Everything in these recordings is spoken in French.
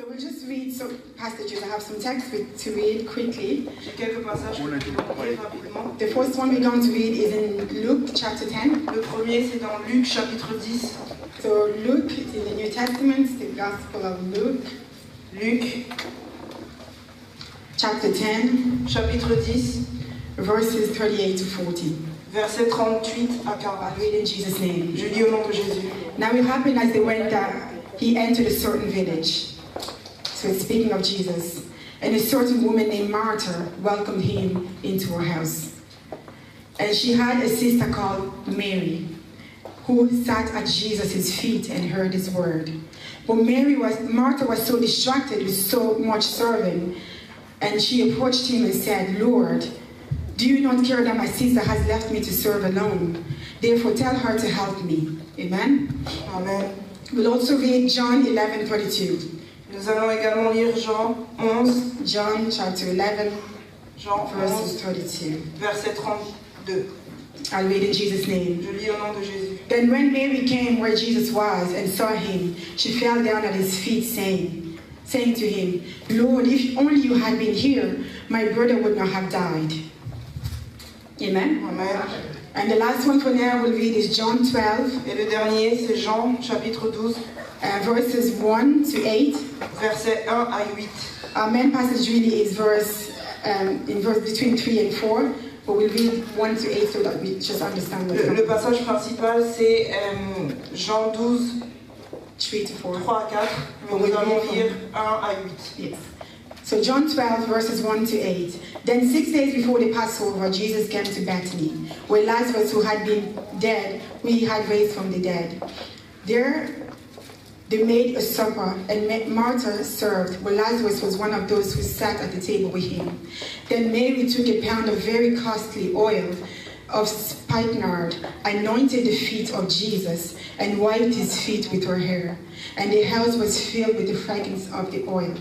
So we'll just read some passages. I have some text to read quickly. J'ai quelques passages que je vais lire rapidement. The first one we're going to read is in Luke chapter 10. Le premier, c'est dans Luc chapitre 10. So Luke is in the New Testament, the Gospel of Luke. Luc chapter 10, chapitre 10, verses 38 to 40. versets 38 à 40. I'll read in Jesus' name. Je lis au nom de Jésus. Now it happened as they went that he entered a certain village. So it's speaking of Jesus. And a certain woman named Martha welcomed him into her house. And she had a sister called Mary, who sat at Jesus' feet and heard his word. But Martha was so distracted with so much serving, and she approached him and said, Lord, do you not care that my sister has left me to serve alone? Therefore tell her to help me. Amen? Amen. We'll also read John 11:32. Nous allons également lire Jean 11. John chapter 11, Jean verses 11, 32. verset 32. I'll read in Jesus' name. Je lis au nom de Jésus. Then when Mary came where Jesus was and saw him, she fell down at his feet, saying to him, Lord, if only you had been here, my brother would not have died. Amen? Amen. And the last one for now we'll read is John 12, Et le dernier, c'est Jean chapitre 12, verses 1 to 8. versets 1 à 8. Our main passage really is verse between 3 and 4, but we'll read 1 to 8 so that we just understand Le passage principal, c'est Jean 12, 3 to 4. 3 à 4, mais nous allons lire 1 à 8. Yes. So John 12, verses 1 to 8. Then 6 days before the Passover, Jesus came to Bethany, where Lazarus, who had been dead, he had raised from the dead. There they made a supper, and Martha served, but Lazarus was one of those who sat at the table with him. Then Mary took a pound of very costly oil of spikenard, anointed the feet of Jesus, and wiped his feet with her hair. And the house was filled with the fragrance of the oil.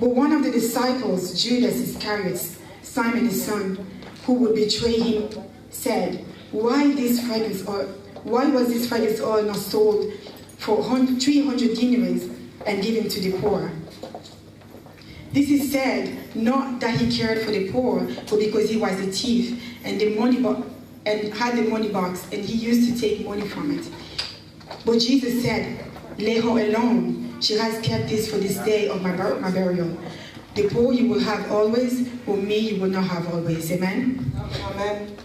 But one of the disciples, Judas Iscariot, Simon's son, who would betray him, said, Why was this fragrance oil not sold for 300 dinars and given to the poor? This is said not that he cared for the poor, but because he was a thief and had the money box, and he used to take money from it. But Jesus said, Let her alone. She has kept this for this day of my burial. The poor you will have always, but me you will not have always. Amen? Amen.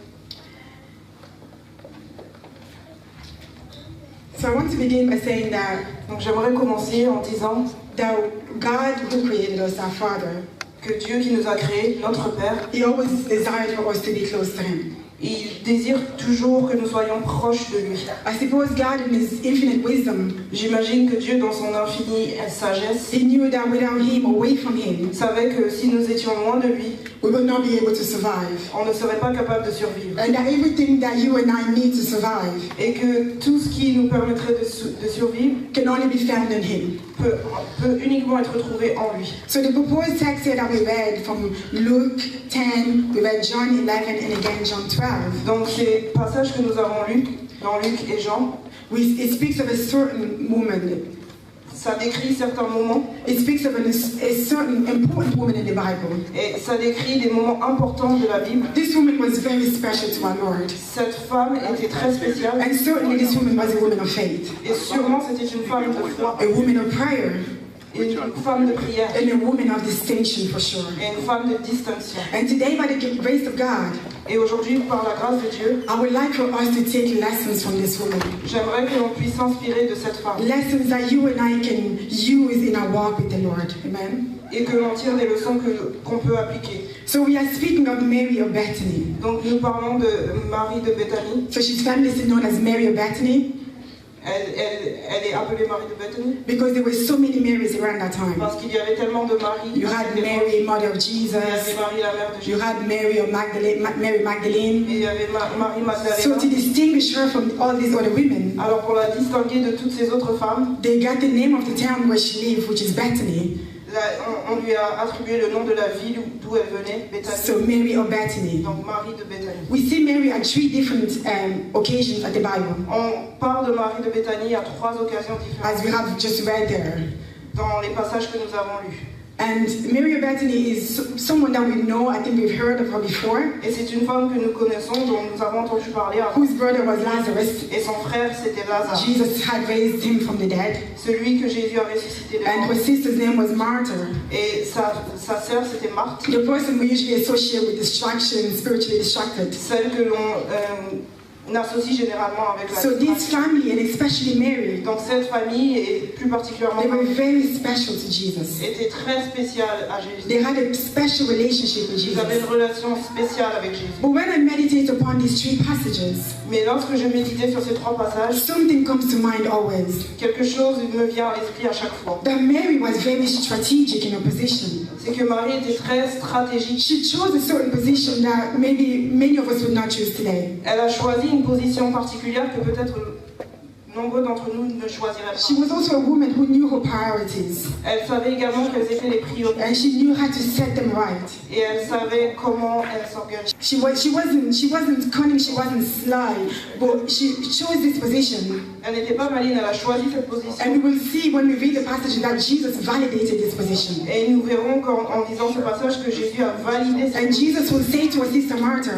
So I want to begin by saying that Donc j'aimerais commencer en disant that God who created us, our Father, que Dieu qui nous a créés, notre Père, He always desired for us to be close to Him. il désire toujours que nous soyons proches de lui. I suppose God in His infinite wisdom, J'imagine que Dieu, dans son infinie sagesse, He knew that without Him, away from Him, savait que si nous étions loin de lui, we would not be able to survive. on ne serait pas capable de survivre. And that everything that you and I need to survive Et que tout ce qui nous permettrait de survivre can only be found in Him. peut uniquement être trouvé en lui. So the proposed text here that we read from Luke 10, we read John 11 and again John 12. Donc ces passages que nous avons lus dans Luc et Jean, It speaks of a certain woman. ça décrit certains moments It speaks of a certain important woman in the Bible. et ça décrit des moments importants de la Bible. This woman was very special to our Lord. Cette femme était très spéciale And certainly this woman was a woman of faith, et sûrement c'était une femme de foi, a woman of prayer, une femme de prière and a woman of distinction for sure. et une femme de distinction. And today, by the grace of God, Et aujourd'hui, par la grâce de Dieu, I would like for us to take lessons from this woman. j'aimerais que l'on puisse s'inspirer de cette femme Lessons that you and I can use in our walk with the Lord. Amen. et que l'on tire des leçons qu'on peut appliquer. So we are speaking of Mary of Bethany. Donc nous parlons de Marie de Béthanie. So she's famously known as Mary of Bethany Elle est appelée Marie de Béthanie because there were so many Marys around that time. parce qu'il y avait tellement de Marie. You had Mary, mother of Il y avait Jesus. Marie, la mère de You Jésus. had Mary of Et Magdalene. il y avait Marie So Magdalena. to distinguish her from all these other women, Alors pour la distinguer de toutes ces autres femmes, they got the name of the town where she lived, which is Bethany. on lui a attribué le nom de la ville d'où elle venait, Béthanie. So Mary of Bethany. Donc Marie de Béthanie. We see Mary at 3 different occasions at the Bible, On parle de Marie de Béthanie à 3 occasions as we différentes. have just read there. dans les passages que nous avons lus. And Mary of Bethany is someone that we know. I think we've heard of her before. Et c'est une femme que nous connaissons, dont nous avons entendu parler avant. Whose brother was Lazarus. Et son frère, c'était Lazare. Jesus had raised him from the dead. Celui que Jésus a ressuscité des And morts. her sister's name was Martha. Et sa sœur, c'était Marthe. The person we usually associate with distraction, spiritually distracted. Celle que l'on associe généralement avec la So this distraction. family, and especially Mary, Donc cette famille, et plus particulièrement they were very special to Jesus. était très spéciale à Jésus. They had a special relationship with Ils avaient une Jesus. relation spéciale avec Jésus. But when I meditate upon these three passages, Mais lorsque je méditais sur ces trois passages, something comes to mind always. quelque chose me vient à l'esprit à chaque fois. That Mary was very strategic in her position. C'est que Marie était très stratégique. She chose a certain position that maybe many of us would not choose today. Elle a choisi une position particulière que peut-être nombreux d'entre nous ne choisiraient She pas. was also a woman who knew her priorities, Elle savait également quelles étaient les priorités and she knew how to set them right. et elle savait comment elle s'organisait. She wasn't cunning, she wasn't sly, but she chose this position. Elle n'était pas maligne, elle a choisi cette position. And we will see when we read the passage that Jesus validated this position. Et nous verrons en lisant ce passage que Jésus a validé cette And position. Jesus will say to her sister Martha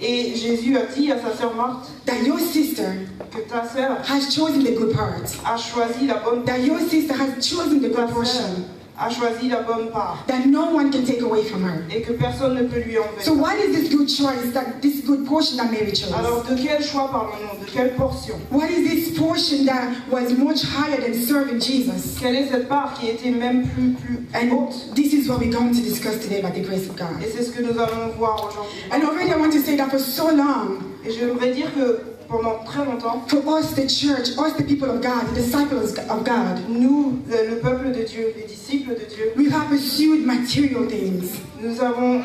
Et Jésus a dit à sa sœur Marthe that your sister que ta sœur has chosen the good part, a choisi la bonne that your sister has chosen the ta good sœur portion, a choisi la bonne part that no one can take away from her. et que personne ne peut lui So enlever. what is this good choice, this good portion that Mary chose? Alors de quel choix parlons-nous? De quelle portion? What is this portion that was much higher than serving Jesus? Quelle est cette part qui était même plus And haute? this is what we're going to discuss today by the grace of God. Et c'est ce que nous allons voir aujourd'hui. And already I want to say that for so long, Et j'aimerais dire que pendant très longtemps, for us, the church, us, the people of God, the disciples of God, nous, le peuple de Dieu, les disciples de Dieu, we have pursued material things. nous avons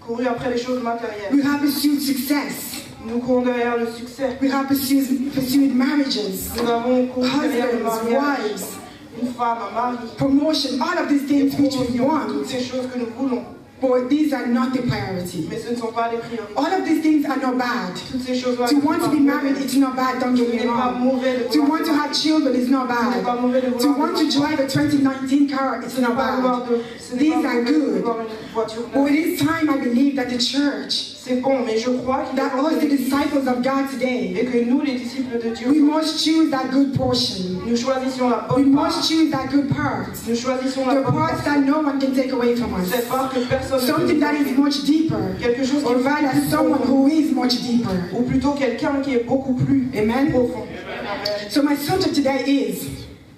couru après les choses matérielles. We have pursued success. Nous courons derrière le succès. We have pursued marriages, Nous avons couru derrière le husbands, mariage, wives, une femme, un mari, promotion, all of these things which we toutes want. ces choses que nous voulons. But these are not the priority. Mais ce ne sont pas les priorités. All of these things are not bad. Toutes ces choses-là To ne sont want pas to be married, mauvaises. it's not bad, don't Ce get n'est me pas wrong. mauvais de To vouloir want to have children is not Ce n'est pas bad. mauvais de To vouloir want to drive a 2019 car, it's not bad. These are good. voiture But it is time, I believe, that the church, C'est bon, mais je crois qu'il that us, the disciples of God et today, que nous, les disciples de Dieu, we must choose that good portion. nous choisissions la We bonne part. must choose that good part. Nous choisissons la The bonne parts part. that no one can take away from us. Cette part que personne ne Something peut that is much deeper. Quelque chose qui Or est rather, plus someone profond. who is much deeper. Ou plutôt quelqu'un qui est beaucoup plus Amen. profond. So my subject today is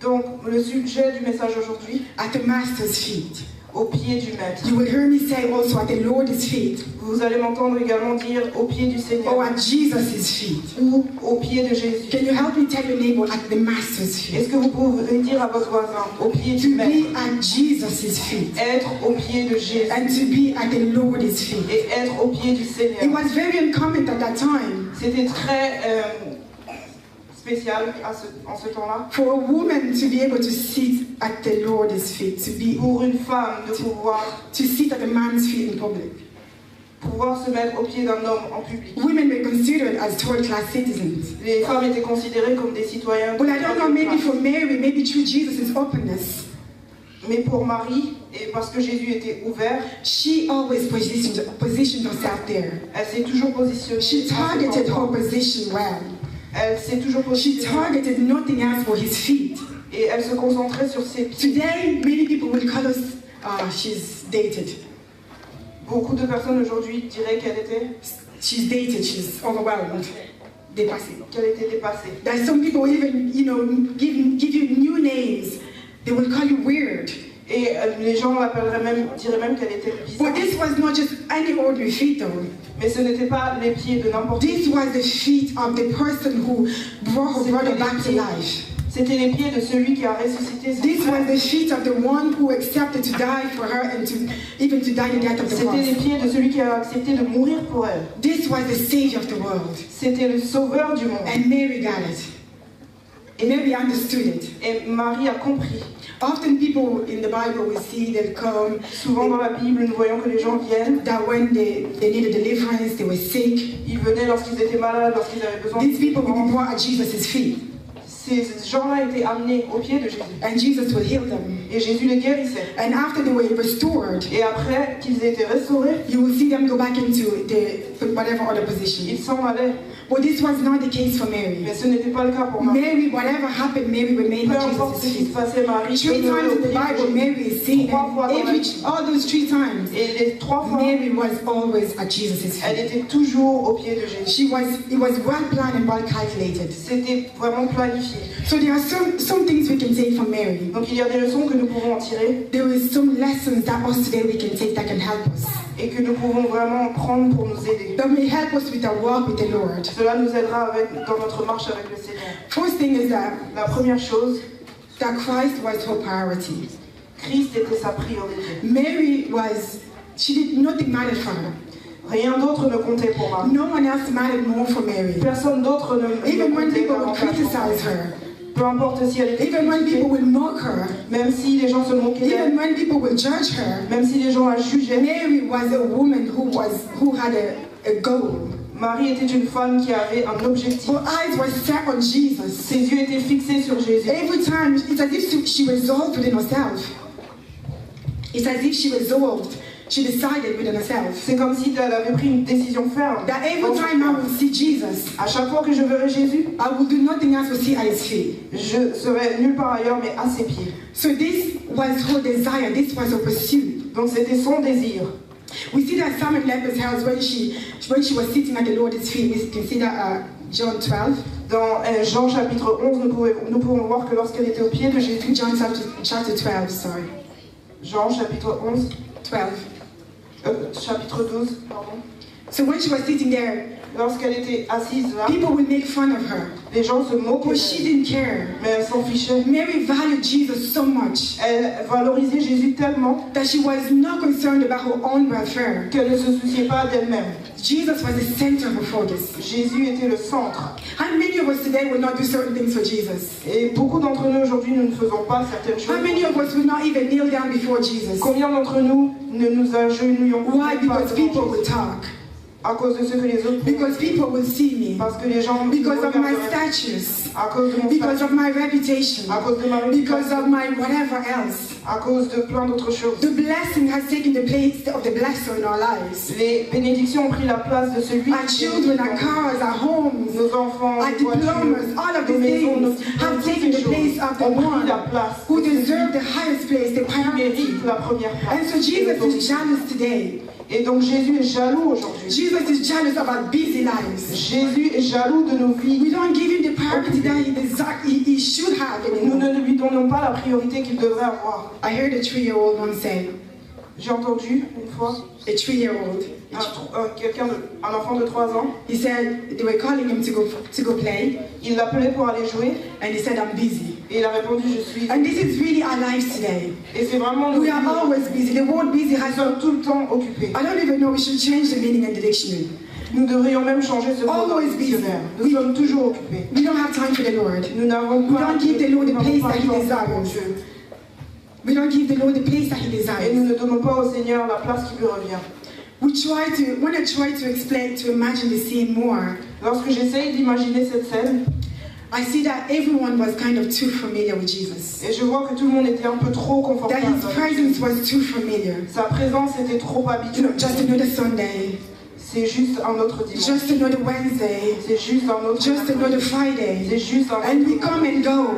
Donc, le sujet du message aujourd'hui, at the Master's feet. au pied du Maître. You will hear me say also at the Lord's feet, Vous allez m'entendre également dire au pied du Seigneur or at Jesus' feet. ou au pied de Jésus. Can you help me tell your neighbor at the Master's feet? Est-ce que vous pouvez dire à votre voisin au pied To du Maître, be at Jesus' feet être au pied de Jésus and to be at the Lord's feet. et être au pied du It Seigneur? was very uncommon at that time C'était très spécial en ce temps-là for a woman to be able to sit at the Lord's feet, to pour une femme de pouvoir sit at a man's feet in public. se mettre au pied d'un homme en public. Women were considered as third-class citizens. Les femmes étaient considérées comme des citoyens. But I don't know, maybe for Mary, maybe through Jesus' openness, Mais pour Marie, et parce que Jésus était ouvert, she always positioned herself there. elle s'est toujours positionnée. She targeted her position well. Elle s'est toujours She positionnée targeted nothing else for his feet. et elle se concentrait sur ses pieds. Today, many people will call us, she's dated. Beaucoup de personnes aujourd'hui diraient She's dated, she's overwhelmed, dépassée. qu'elle était dépassée. That some people even, give you new names. They will call you weird. Et les gens diraient même qu'elle était bizarre. But this was not just any ordinary feet, though. Mais ce n'était pas les pieds de n'importe qui. This was the feet of the person who brought her brother back to life. C'était les pieds de celui qui a ressuscité son This frère. was the feet of the one who accepted to die for her and even to die the death of the C'était les cross. pieds de celui qui a accepté de mourir pour elle. This was the Savior of the world. C'était le sauveur du monde. And Mary got it. And Mary understood it. Et Marie a compris. Often people in the Bible we see they'll come, Souvent dans la Bible, nous voyons que les gens viennent. that when they needed deliverance, they were sick. Ils venaient lorsqu'ils étaient malades, lorsqu'ils avaient besoin These people will be de brought at Jesus' feet. ces gens-là étaient amenés aux pieds de Jésus. and Jesus would heal them. Et Jésus les guérissait. And after they were restored, Et après qu'ils aient été restaurés, you will see them go back into the whatever other position. ils s'en allaient. But this was not the case for Mary. Mais ce n'était pas le cas pour Marie. Mary, whatever happened, Mary remained Peu at importe ce Jesus' qui se feet. passait, Marie 3 times in the Bible, Mary is seen, Trois fois dans la Bible. all those 3 times, Et les 3 fois, Mary was always at Jesus' elle feet. était toujours aux pieds de Jésus. It was well planned and well calculated. C'était vraiment planifié. So there are some things we can take from Mary. Donc il y a des leçons que nous pouvons en tirer There is some lessons that us today we can take that can help us. et que nous pouvons vraiment prendre pour nous aider. That may help us with our walk with the Lord. Cela nous aidera dans notre marche avec le Seigneur. First thing is that La première chose, Christ was her priority. Christ était sa priorité. Mary nothing mattered for her. Rien d'autre ne comptait pour Marie. No one else mattered more for Mary. Personne d'autre ne Even when comptait people would davantage pour criticize elle. her, Peu importe si elle était even when critiquée, people would mock her, même si les gens se moquaient d'elle, even when people would judge her, même si les gens la jugeaient, Mary was a woman who had a goal. Marie était une femme qui avait un objectif. Her eyes were set on Jesus. Ses yeux étaient fixés sur Jésus. Every time, it's as if she resolved within herself. It's as if she resolved. She decided within herself C'est comme si elle avait pris une décision ferme. that every time I will see Jesus, À chaque fois que je verrai Jésus, I will do nothing else but see at his feet. je serai nulle part ailleurs mais à ses pieds. So this was her desire. This was her pursuit. Donc c'était son désir. We see that Simon Leper's house when she was sitting at the Lord's feet. We can see that John 12. Dans Jean chapitre 11, nous pouvons voir que lorsqu'elle était au pied de Jésus, John chapter 12, sorry. Jean chapitre 11, 12. chapitre 12, pardon. So when she was sitting there, Lorsqu'elle était assise là, people would make fun of her. les gens se moquaient But she d'elle, didn't care. mais elle s'en fichait. Mary valued Jesus so much Elle valorisait Jésus tellement that she was not concerned about her own welfare. qu'elle ne se souciait pas d'elle-même. Jesus was the center of her focus. Jésus était le centre. How many of us today will not do certain things for Jesus? Et beaucoup d'entre nous aujourd'hui, nous ne faisons pas certaines choses. How many of us will not even kneel down before Jesus? Combien d'entre nous ne nous agenouillons Why? pas Because devant people Jésus? will talk. À cause de ce que les autres font. Because people will see me. Parce que les gens me Because of my regarderaient. status. À cause de mon Because statut. of my reputation. À cause de ma Because réputation. of my whatever else. À cause de plein d'autres choses. The blessing has taken the place of the blesser in our lives. Les bénédictions ont pris la place de celui Our children, our cars, our homes, nos enfants, our nos diplomas, voitures, all of nos these maisons, nos things diplômes, have toutes taken ces the place choses of the ont pris one la place who de celui deserve the highest place, the qui priority. mérite la première place. And so Jesus is jealous today. Et donc Jésus est jaloux aujourd'hui. Jesus is jealous of our busy lives. Jésus est jaloux de nos vies. We don't give him the priority that he should have Nous anymore. ne lui donnons pas la priorité qu'il devrait avoir. I heard a 3-year-old once say, J'ai entendu une fois a 3-year-old, un enfant de 3 ans, he said they were calling him to go play, il l'appelait pour aller jouer and he said, I'm busy. et il a répondu je suis. And this is really our lives today. Et c'est vraiment nos We vies. are always busy. The word busy Nous has sommes tout le temps occupés. I don't even know, we should change the meaning in the dictionary. Nous devrions même changer ce mot dans le Always busy. dictionnaire. Nous sommes toujours occupés. We don't have time for the Lord. Nous n'avons We pas don't give the Lord the nous n'avons place pas that le He temps pour desires. Dieu. We don't give the Lord the place that He Et nous desires. ne donnons pas au Seigneur la place qui lui revient. When I try to explain, to imagine the scene more, Lorsque j'essaye d'imaginer cette scène, I see that everyone was kind of too familiar with Jesus. et je vois que tout le monde était un peu trop That confortable. His presence was too familiar. Sa présence était trop You habituelle. know, just another Sunday, C'est juste un autre dimanche. just another Wednesday, C'est juste un autre just mercredi. another C'est Friday. juste un And we autre. come and go.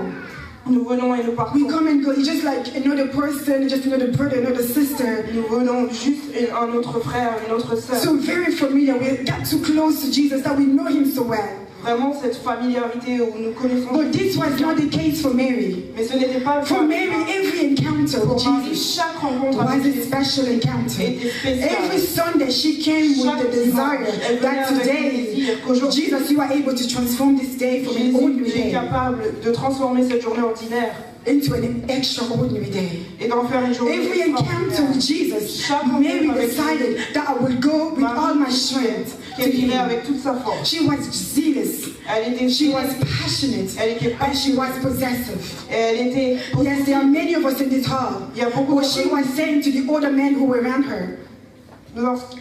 Nous venons et nous We partons. come and go. It's just like another person, just another brother, another sister. Nous venons juste un autre frère, une autre sœur. So very familiar. We got too close to Jesus that we know Him so well. Vraiment cette familiarité où nous connaissons. But this was not the case for Mary. Mais ce n'était pas le For cas. Mary, every encounter with Pour Marie, Jesus chaque rencontre was avec a Jésus special encounter. était spéciale. Every Sunday she came with the desire that today, Jesus, you are able to transform this day from an ordinary Jésus est day capable de transformer cette journée ordinaire into an extraordinary day. et d'en faire une journée Every encounter with Jesus, Mary decided that I will go with all my strength to qu'elle irait Him. avec toute sa force. She was zealous. Elle était She was passionate. Elle était And she was possessive. Elle était. Yes, there are many of us in this hall. Il y a beaucoup What she was saying to the older men who were around her, Lorsque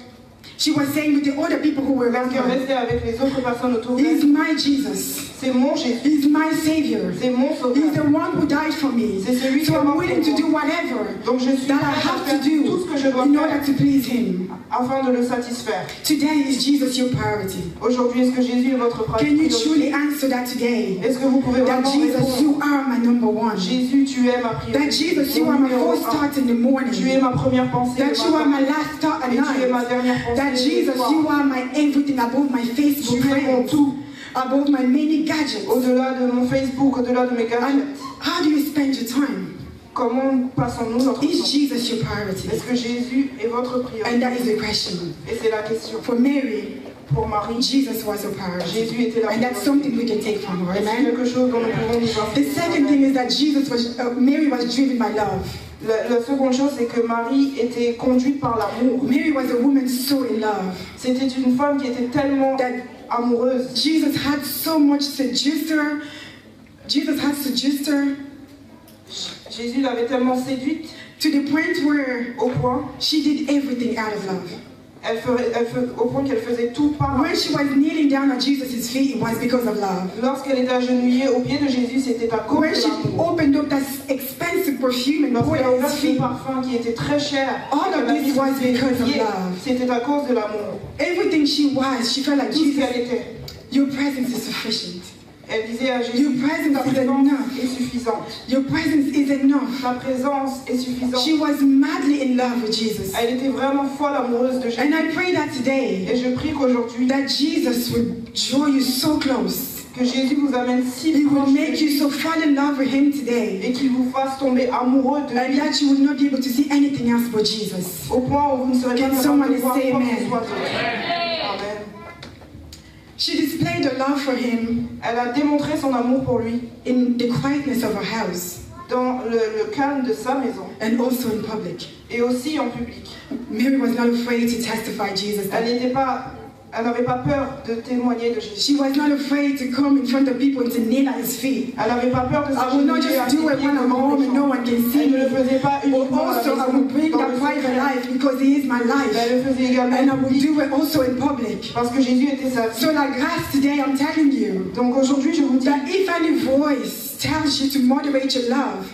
She was saying with the other people who were around Parce qu'elle her, restait avec les autres personnes autour d'elle. He's my Jesus. C'est mon Jésus. He's my Savior. C'est mon He's sauveur. the one who died for me. C'est celui qui So est I'm mort willing to pour do moi. whatever Donc je suis that I prête à have faire to do tout ce que je dois in faire order to please Him. afin de le satisfaire. Today is Jesus your priority. Aujourd'hui, est-ce que Jésus est votre Can you priorité? truly answer that today? Est-ce que vous pouvez That vraiment Jesus, répondre? you are my number one. Jésus, tu es ma priorité. That Jesus, you are my Numéro first un. thought in the morning. Tu es ma première pensée le That you are matin. my last thought at Et tu es ma night. dernière pensée That le Jesus, soir. you are my everything above my Facebook Tu es mon friends, tout. above my many gadgets. Au-delà de mon Facebook, au-delà de mes gadgets. And how do you spend your time? Comment passons-nous notre Is temps? Jesus your priority? Est-ce que Jésus est votre priorité? And that is the question. Et c'est la question. For Mary, Pour Marie, Jesus was her priority. Jésus était la And that's priorité. something we can take from her. Et c'est Amen. quelque chose dont nous pouvons nous The inspirer. second thing is that Mary was driven by love. La seconde chose, c'est que Marie était conduite par l'amour. Mary was a woman so in love C'était une femme qui était tellement that amoureuse. Jesus had so much seduced her. Jesus had seduced her Jésus l'avait tellement séduite to the point where au point, she did everything out of love. au point qu'elle faisait tout par When she was kneeling down at Jesus' feet, it was because of love. Lorsqu'elle était agenouillée au pied de Jésus, c'était à cause When de she l'amour. opened up that expensive perfume and poured Lorsqu'elle a out ouvert his ce feet, parfum qui était très cher, all of qu'elle a this mis was sur ses because of pieds, love. c'était à cause de l'amour. Everything she was, she felt like Tout ce Jesus, qu'elle était. your presence is sufficient. Elle disait à Jésus, Your presence ta is présence enough. est suffisante. Your presence is enough. Ta présence est suffisante. She was madly in love with Jesus. Elle était vraiment folle amoureuse de Jésus. And I pray that today, Et je prie qu'aujourd'hui, that Jesus will draw you so close. que Jésus vous amène si He will proche de make you lui so fall in love with Him today. et qu'il vous fasse tomber amoureux de And lui that you will not be able to see anything else but Jesus. au point où vous ne serez pas Can capable someone de voir say quoi que amen? ce soit d'autre. Amen. She displayed her love for Him Elle a démontré son amour pour lui in the quietness of her house dans le calme de sa maison and also in public. et aussi en public. Mary was not afraid to testify Jesus. Elle n'avait pas peur de témoigner de Jésus. She was not afraid to come in front of people and to kneel at His feet. Elle n'avait pas peur de I will not s'agenouiller à just ses do it pieds when I'm devant home les and no gens. one can see Elle ne me. le faisait pas But uniquement à la also I maison, will bring dans that le private secret. life because He is my Mais life. elle le faisait également And I en will public do it also in public. parce que Jésus était sa vie. So like grass today, I'm telling you Donc aujourd'hui, je vous dis that if any voice tells you to moderate your love,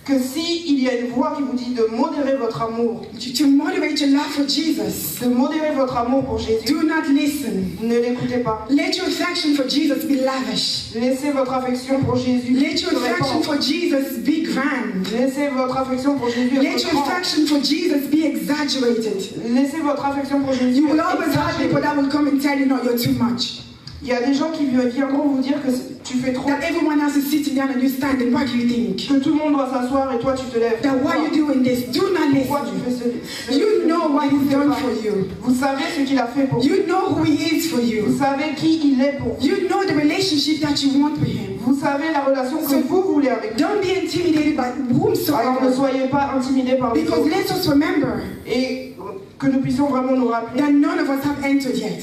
que si il y a une voix qui vous dit de modérer votre amour, to moderate your love for Jesus, de modérer votre amour pour Jésus, do not listen. ne l'écoutez pas. Let your affection for Jesus be lavish. Laissez votre affection pour Jésus Let your se affection répandre. for Jesus be grand. Laissez votre affection pour Jésus Let être your grande. affection for Jesus be exaggerated. Laissez votre affection pour Jésus You will être always have exagérée. people that will come and tell you, no, you're too much. Il y a des gens qui viendront vous dire que tu fais trop, That everyone else is sitting down and you're standing. What do you think? que tout le monde doit s'asseoir et toi tu te lèves. That why you doing this? Do not Pourquoi tu listen. fais ce You know what He's done for you. Vous savez ce qu'il a fait pour vous. You know who He is for Vous you. savez qui il est pour vous. You know the relationship that you want with Him. Vous savez la relation que vous voulez avec lui. Don't be intimidated by Alors ne whomsoever. soyez pas intimidés par les Because autres. let us remember Et que nous puissions vraiment nous rappeler that none of us have entered yet.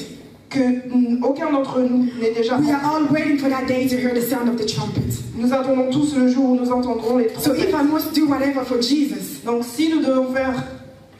que aucun d'entre nous n'est déjà We mort. are all waiting for that day to hear the sound of the trumpet. Nous attendons tous le jour où nous entendrons les So trompettes. if I must do whatever for Jesus, Donc si nous devons faire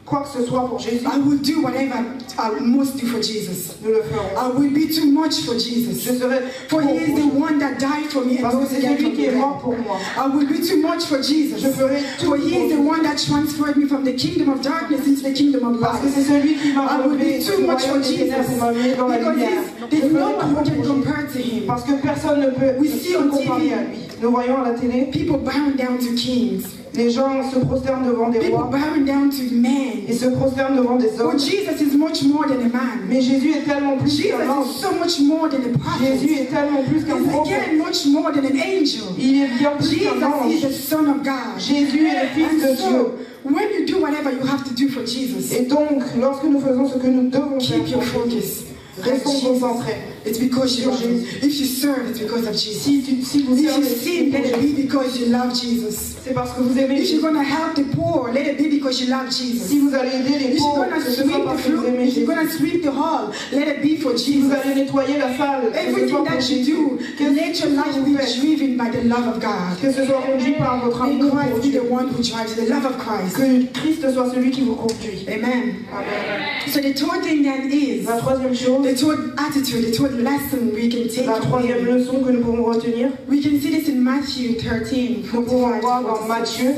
quoi que ce soit pour Jésus, I will do whatever I must do for Jesus. nous le ferons. I will be too much for Je Jesus. serai For pour He is the vous. one that died for me and Parce que rose c'est again celui from qui the est mort dead. pour moi. I will be too much for Jesus. Je ferai tout For He is the pour one that transferred me from the kingdom of darkness into the kingdom of Parce que light. c'est celui qui m'a I will relevé be du too much for royaume des Jesus. ténèbres et m'a mis dans la Because lumière. Je there's ferai no tout one who pour can Jésus. compare to Him. Parce que personne ne peut We see se on comparer TV. à lui. Nous voyons à la télé, People bowing down to kings. les gens se prosternent devant des People rois bowing down to et men. se prosternent devant des But hommes. Jesus is much more than a man. Mais Jésus est tellement plus Jesus qu'un homme. is so much more than a prophet. Jésus est tellement plus qu'un He's prophète. again much more than an angel. Il est bien plus Jesus qu'un ange. is the Son of God. Jésus est le Fils de And Dieu. so, when you do whatever you have to do for Jesus, Et donc, lorsque nous faisons ce que nous devons faire, keep your focus. restons concentrés. It's because you love Sur Him. Jésus. If you serve, it's because of Jesus. Si vous If you servez, sin, let it be because you love Jesus. c'est parce que vous aimez If Jésus. you're going to help the poor, let it be because because you love Jesus. Si vous allez aider les If you're pauvres, gonna ce sweep soit the parce que vous floor, aimez if you're Jésus. gonna sweep the hall, let it be for Si vous Jesus. allez nettoyer la salle, que ce Everything soit pour that you Jésus. do, let your life be driven by the love of God. Que ce soit conduit par votre May amour pour Christ be Dieu. the one who drives the love of Christ. Que Christ soit celui qui vous conduit. Amen. Amen. So the third thing that is, La troisième chose, the third attitude, the third lesson we can take la troisième away. leçon que nous pouvons retenir, We can see this in Matthew 13, nous pouvons 45 voir to dans 46. Matthieu,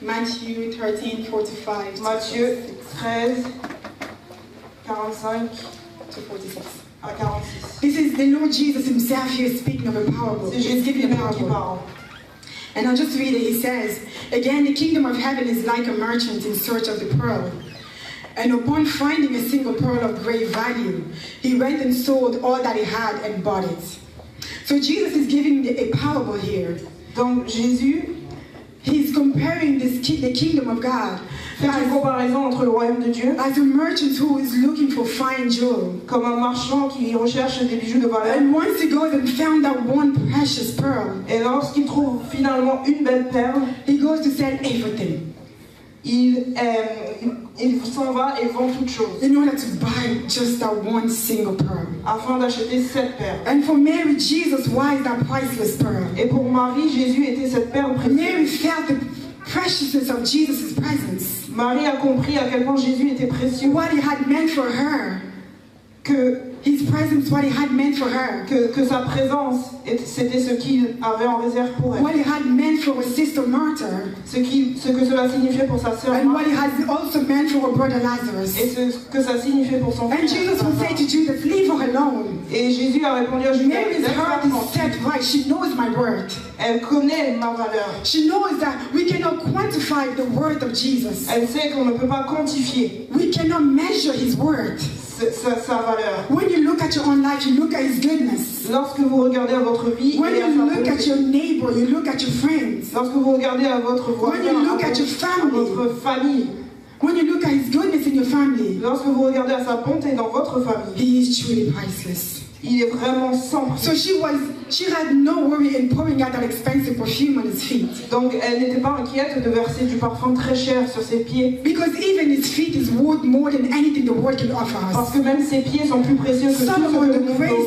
Matthew 13, 45 Matthieu 13, 45 to 46. à 46. This is the Lord Jesus himself here speaking of a parable. C'est He's Jésus giving a lui-même qui parable. parle. And I'll just read it. He says, again, the kingdom of heaven is like a merchant in search of the pearl. And upon finding a single pearl of great value, he went and sold all that he had and bought it. So Jesus is giving a parable here. Donc Jésus He's comparing the kingdom of God fait une comparaison entre le royaume de Dieu as a merchant who is looking for fine jewel. comme un marchand qui recherche des bijoux de valeur. And once he goes and found that one precious pearl, Et lorsqu'il trouve finalement une belle perle, he goes to sell everything il s'en va et vend toute chose in order to buy just that one single pearl. afin d'acheter cette perle. And for Mary, Jesus was that priceless pearl. Et pour Marie, Jésus était cette perle Mary précieuse. felt the preciousness of Jesus' presence, Marie a compris à quel point Jésus était précieux, what he had meant for her, que his presence, what he had meant for her, que sa présence, c'était ce qu'il avait en réserve pour elle. what he had meant for her sister Martha, Ce que cela signifiait pour sa sœur and what Marie, he had also meant for her brother Lazarus. et ce que ça signifiait pour son frère. And Jesus would say to Judas, leave her alone. Et Jésus a répondu à Judas, Mary's heart is set right. She knows my word. elle connaît ma valeur. She knows that we cannot quantify the word of Jesus. Elle sait qu'on ne peut pas quantifier We cannot measure his word. sa valeur. When you look at your own life, you look at his goodness. Lorsque vous regardez à votre vie When et à you sa look at bonté, your neighbor, you look at your friends. lorsque vous regardez à votre When you voisin, look at your à family, votre famille, when you look at his goodness in your family, lorsque vous regardez à sa bonté dans votre famille, he is truly priceless. il est vraiment sans prix. So she had no worry in pouring out that expensive perfume on his feet. Donc elle n'était pas inquiète de verser du parfum très cher sur ses pieds, Because even his feet is worth more than anything the world can offer parce us. que même ses pieds sont plus précieux que tout ce que Solomon, le monde peut offrir.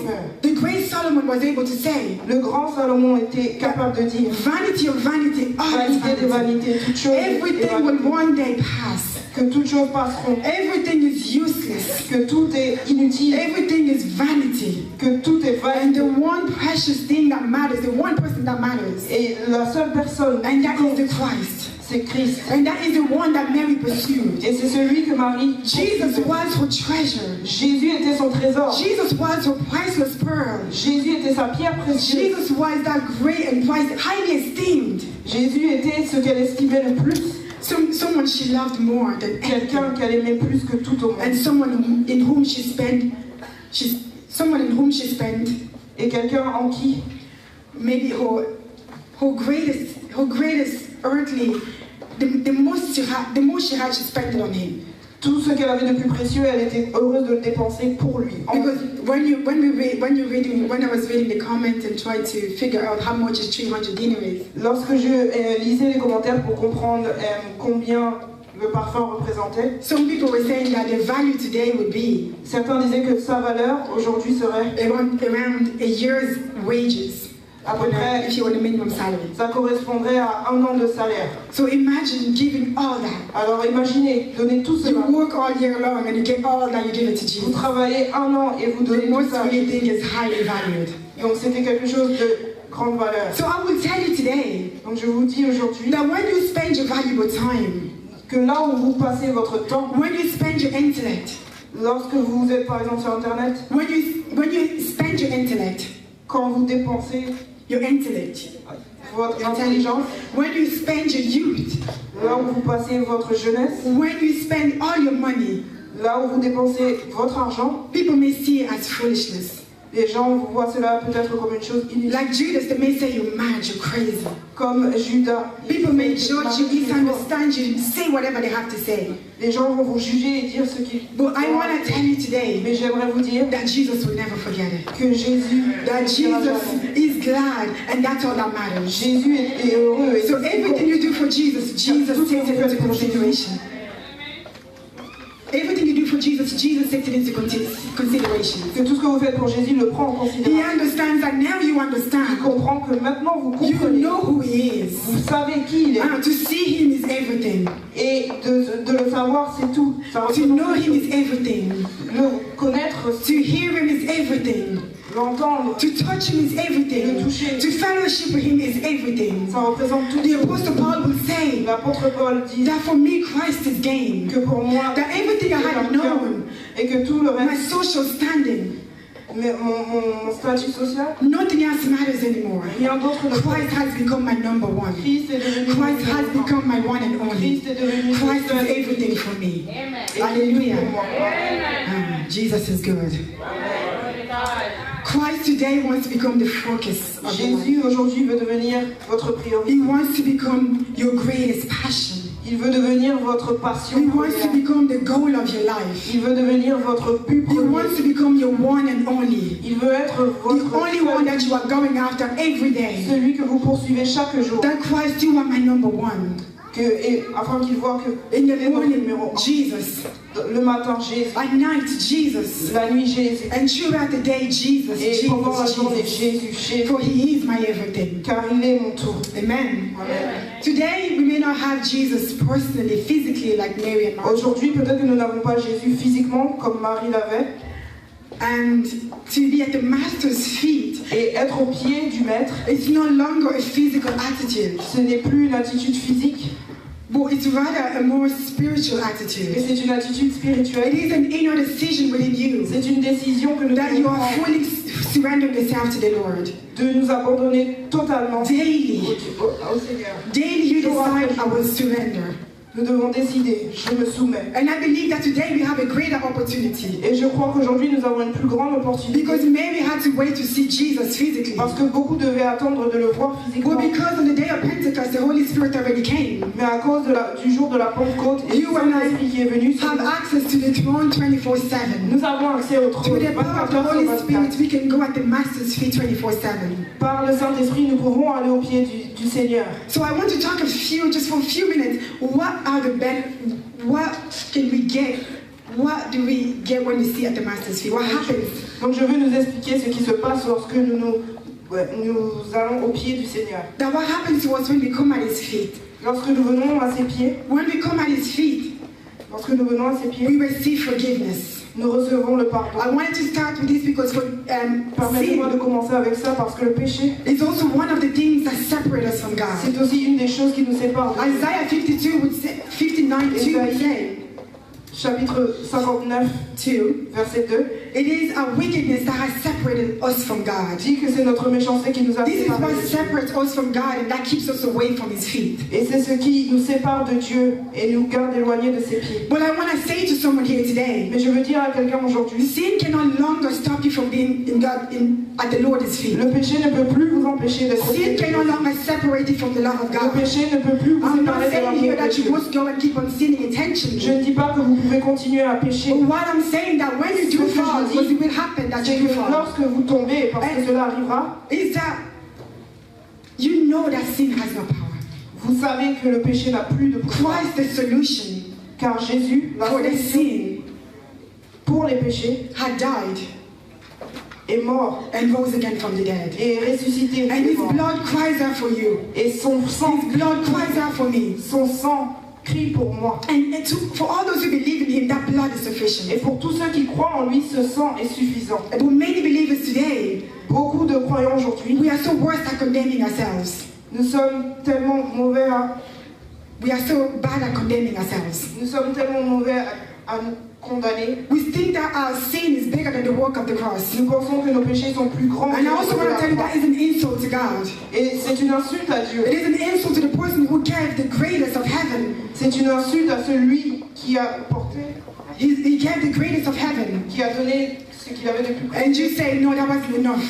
the great Solomon was able to say, Le grand Salomon était capable de dire, vanity of vanity, all is vanité des vanity. vanités, toute chose est Everything will vanité. one day pass. Que toutes choses passeront, Everything is useless. que tout est inutile, Everything is vanity. que tout est And the vanité. one precious thing that matters, the one person that matters, Et la seule personne and qui that compte, is the Christ. c'est Christ. And that is the one that Mary pursued. Et c'est celui que Marie Jesus poursuivait. was her treasure. Jésus était son trésor. Jesus was her priceless pearl. Jésus était sa pierre précieuse. Jesus was that great and priceless, highly esteemed. Jésus était ce qu'elle estimait le plus. Someone she loved more than Quelqu'un anything. qu'elle aimait plus que tout au And monde. someone in whom she spent, Et quelqu'un en qui maybe her greatest earthly, the most she had, she spent it on him. tout ce qu'elle avait de plus précieux, elle était heureuse de le dépenser pour lui. Because when I was reading the comments and tried to figure out how much is 300 dinars, Lorsque je lisais les commentaires pour comprendre combien le parfum représentait, some people were saying that the value today would be certains disaient que sa valeur aujourd'hui serait around a year's wages, à peu près, if you want a minimum salary. ça correspondrait à 1 an de salaire. So imagine giving all that. Alors imaginez, donnez tout You cela. work all year long and you get all that, you give it to Vous Jesus. travaillez 1 an et vous The donnez tout most ça. really thing is highly valued. Donc c'était quelque chose de grande valeur. So I will tell you today Donc je vous dis aujourd'hui that when you spend your valuable time, que là où vous passez votre temps, when you spend your intellect, lorsque vous êtes par exemple sur internet, when you spend your intellect, quand vous dépensez your intellect, votre intelligence, when you spend your youth, là où vous passez votre jeunesse, when you spend all your money, là où vous dépensez votre argent, people may see it as foolishness. Les gens voient cela peut-être comme une chose inutile. Like Judas, they may say you're mad, you're crazy. Comme Judas. People may judge you, misunderstand you, say whatever they have to say. Les gens vont vous juger et dire ce qu'ils. But I want to tell you today Mais j'aimerais vous dire that Jesus will never forget it. que Jésus. That Jesus is glad, and that's all that matters. Jésus est heureux. Et so everything you do for Jesus, Jesus takes it into consideration. Everything you do for Jesus, Jesus takes it into consideration. Que tout ce que vous faites pour Jésus le prend en considération. He understands that now you understand. Il comprend que maintenant vous comprenez. You know who he is. Vous savez qui il est. To see him is everything. Et de le savoir, c'est tout. To know him is everything. Le connaître, to hear him is everything. L'entendre, to touch him is everything. Le toucher, to fellowship with him is everything. Ça représente tout. The Apostle Paul will say, l'apôtre Paul dit, that for me Christ is gain. Que pour moi, that everything I had known, et que tout le reste, my social standing, mon statut social, nothing else matters anymore. Rien d'autre ne Christ has become my number one. Christ est devenu Christ has become my one and only. Christ est devenu Christ is everything for me. Amen. Hallelujah. Amen. Jesus is good. Christ today wants to become the focus of Jésus aujourd'hui veut devenir votre priorité. He wants to become your greatest passion. Il veut devenir votre passion. He wants to become the goal of your life. Il veut devenir votre but He premier. wants to become your one and only. Il veut être votre the only one that you are going after every day. Celui que vous poursuivez chaque jour. That Christ, you are my number one. Afin qu'il voit que in the morning, numéro 1. Jesus. Le matin, Jésus. At night, Jesus. La nuit, Jésus. And throughout the day, Jesus. Et Jesus, pendant la journée, Jesus. Jésus. For He is my everything. Car il est mon tout. Amen. Amen. Today, we may not have Jesus personally, physically, like Mary and Martha. Aujourd'hui, peut-être que nous n'avons pas Jésus physiquement comme Marie l'avait. And to be at the Master's feet. Et être au pied du Maître. It's no longer a physical attitude. Ce n'est plus une attitude physique. But it's rather a more spiritual attitude. Mais c'est une attitude spirituelle. It is an inner decision within you. C'est une décision que nous that you are fully surrendering yourself to the Lord. De nous abandonner totalement. Daily. Au Seigneur. Daily you decide, I will surrender. Nous devons décider, je me soumets. And I believe that today we have a greater opportunity. Et je crois qu'aujourd'hui nous avons une plus grande opportunité. Because Mary had to wait to see Jesus physically. Parce que beaucoup devaient attendre de le voir physiquement. Well, because on the day of Pentecost, the Holy Spirit already came. Mais à cause du jour de la Pentecôte, et you and I qui est venu, have access to the throne 24/7. Nous avons accès au trône. Through the power of the Holy Spirit, we can go at the Master's feet 24/7. Par le Saint-Esprit, nous pouvons aller au pied du Seigneur. So I want to talk just for a few minutes. What can we get? What do we get when we see at the Master's feet? What happens? Donc je vais nous expliquer ce qui se passe lorsque nous allons au pied du Seigneur. That what happens to us when we come at His feet? Lorsque nous venons à ses pieds. When we come at His feet, lorsque nous venons à ses pieds, we receive forgiveness. Nous recevons le pardon. I wanted to start with this because permettez-moi de commencer avec ça parce que le péché is also one of the things that separate us from God. C'est aussi une des choses qui nous séparent. Isaiah 59 would say, chapitre 59, 2, verset 2. It is our wickedness that has separated us from God. Dit que c'est notre méchanceté qui nous a This is séparés. what separates us from God and that keeps us away from His feet. Et c'est ce qui nous sépare de Dieu et nous garde éloignés de ses pieds. But I want to say to someone here today, mais je veux dire à quelqu'un aujourd'hui, sin can no longer stop you from being at the Lord's feet. Le péché ne peut plus vous empêcher d'être au pied. Sin can no longer separate you from the love of God. Le péché ne peut plus vous I'm not séparer de saying l'amour here de that Dieu. you must go and keep on sinning intentionally. Je ne dis pas que vous pouvez continuer à pécher. But what I'm saying that when you do fall, because it will happen that you do fall. Lorsque vous tombez, parce que cela arrivera, is that you know that sin has no power. Vous savez que le péché n'a plus de pouvoir. Christ the solution. Car Jésus, la for the solution sin, pour les péchés, had died. Est mort and rose again from the dead. Et ressuscité. And His blood cries out for you. Et son sang, His blood cries out for me. Son sang crie pour moi. And for all those who believe in Him, that blood is sufficient. Et pour tous ceux qui croient en lui, ce sang est suffisant. But many believers today, beaucoup de croyants aujourd'hui, we are so worse at condemning ourselves. Nous sommes tellement mauvais à. We are so bad at condemning ourselves. Nous sommes tellement mauvais à nous condamner. We think that our sin is bigger than the work of the cross. Nous pensons que nos péchés sont plus grands. And I also want to tell you that is an insult to God. Et c'est une insulte à Dieu. It is an insult to the person who gave the greatest of heaven. C'est une insulte à celui qui a porté. He gave the greatest of heaven. Qui a donné ce qu'il avait de plus précieux. And you say, no, that wasn't enough.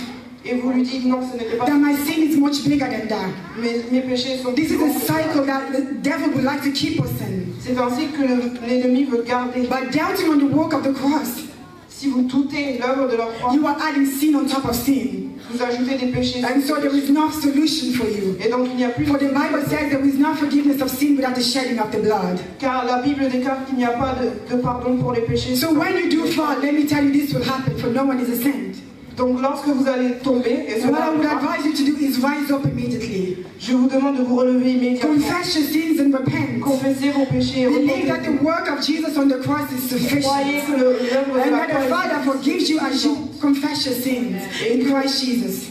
Et vous lui dites non, ce n'était pas That my sin is much bigger than that. mes péchés sont This plus is grands a que ça. cycle that the devil would like to keep us in. C'est ainsi que l'ennemi veut garder. By doubting on the work of the cross, Si vous doutez l'œuvre de la croix, you are adding sin on top of sin. vous ajoutez des péchés. And so there is no solution for you. Et donc il n'y a plus For the Bible says there is no forgiveness of sin without the shedding of the blood. car la Bible déclare qu'il n'y a pas de pardon pour les péchés. So when you do fall, let me tell you this will happen, for no one is a saint. Donc lorsque vous allez tomber, et What I would cela, advise you to do is rise up immediately. je vous demande de vous relever immédiatement. Confess your sins and repent. Confessez vos péchés et Believe that the repentez. work of Jesus on the cross is Croyez sufficient. que l'œuvre de And la that the croix Father est forgives you as you confess your sins in Christ Jesus.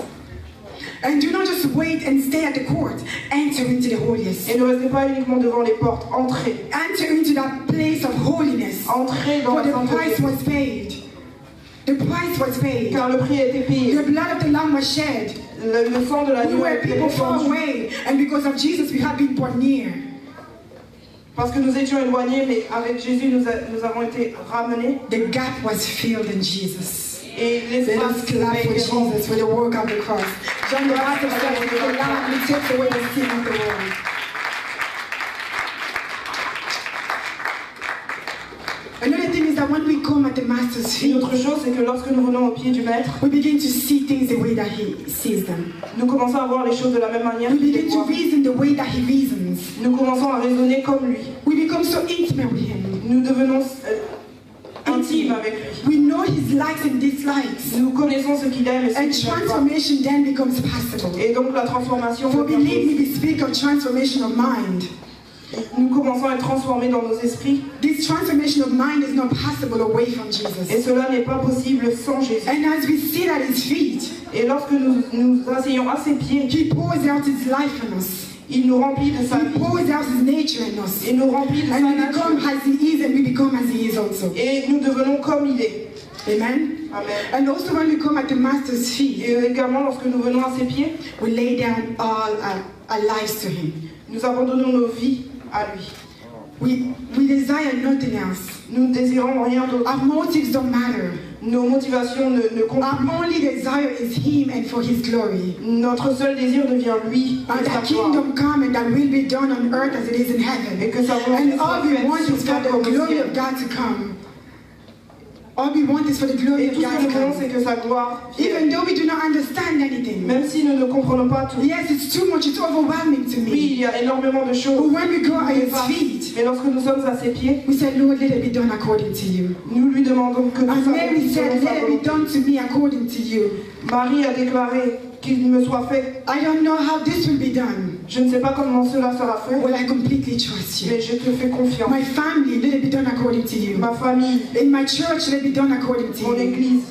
And do not just wait and stay at the court. Enter into the holiest. Et ne restez pas uniquement devant les portes. Entrez. Enter into that place of holiness. Entrez dans For la the price sainteté. was paid. The price was paid. Car le prix a été payé. The blood of the Lamb was shed. Le sang de We l'agneau a were été people far répandu. away, and because of Jesus, we have been brought near. Parce que nous étions éloignés, mais avec Jésus, nous avons été ramenés. The gap was filled in Jesus. Et Let us l'espace clap a for été rempli. Jesus for the work of the cross. John the Baptist said, "The Lamb who takes away the sin of the world." Another thing is that when we come at the Master's Une feet, autre chose, c'est que lorsque nous venons au pied du Maître, we begin to see things the way that He sees them. nous commençons à voir les choses de la même manière We qu'il les begin to voit. reason the way that He reasons. Nous commençons à raisonner comme lui. We become so intimate with Him. Nous devenons intimes avec lui. We know His likes and dislikes. Nous connaissons ce qu'il aime et ce And qu'il n'aime pas. transformation then becomes possible. Et donc la transformation For devient believe me, possible. we speak of transformation of mind. Nous commençons à être transformés dans nos esprits. This transformation of mind is not possible away from Et Jesus. cela n'est pas possible sans Jésus. And as we sit at His feet, Et lorsque nous nous asseyons à ses pieds, He pours out His life in us. il nous remplit de sa He vie. pours out His nature in us. Il nous remplit de sa And we become nature. as He is, and we become as He is also. Et nous devenons comme il est. Amen. Amen. And also when we come at the Master's feet, Et également, lorsque nous venons à ses pieds, we lay down all our lives to Him. nous abandonnons nos vies à lui. We desire nothing else. Nous ne désirons rien d'autre. Our motives don't matter. Nos motivations ne comptent Our plus. only desire is Him and for His glory. Notre seul désir devient lui And et sa that gloire. kingdom come and that will be done on earth as it is in Et heaven. que sa volonté And all soit we faite want sur is for terre comme the au glory ciel. of God to come. All we want is for the glory Et of tout ce God que to nous voulons, come. c'est que sa gloire Even vienne. though we do not understand anything. Même si nous ne comprenons pas tout. Yes, it's too much, it's overwhelming to Oui, me. il y a énormément de But choses. when we go at His feet, Mais lorsque nous sommes à ses pieds, we say, Lord, let it be done according to you. nous lui demandons que tout As ça Mary said, selon sa let it be volonté. done to me according to you. Marie a déclaré qu'il me soit fait. I don't know how this will be done. Je ne sais pas comment cela sera fait, Well, I completely trust you. mais je te fais confiance. My family, let it be done according to you. Ma famille, In my church, let it be done according to mon you. église,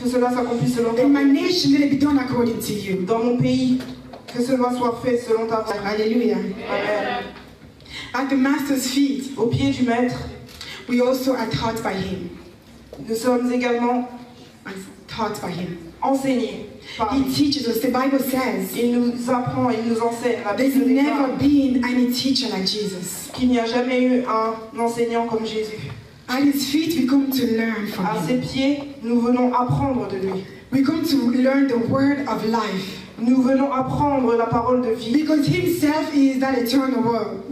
que cela s'accomplisse selon ta In my volonté. nation, let it be done according to you. Dans mon pays, que cela soit fait selon ta volonté. Hallelujah. Amen. At the Master's feet, Au pied du Maître, we also are taught by Him. nous sommes également Taught by Him. enseignés par He lui. teaches us. The Bible says Il nous apprend, il nous enseigne. La there's Bible never déclare been any teacher like Jesus. qu'il n'y a jamais eu un enseignant comme Jésus. At His feet, we come to learn from À ses Him. pieds, nous venons apprendre de lui. We come to learn the word of life. Nous venons apprendre la parole de vie. Because Himself is that eternal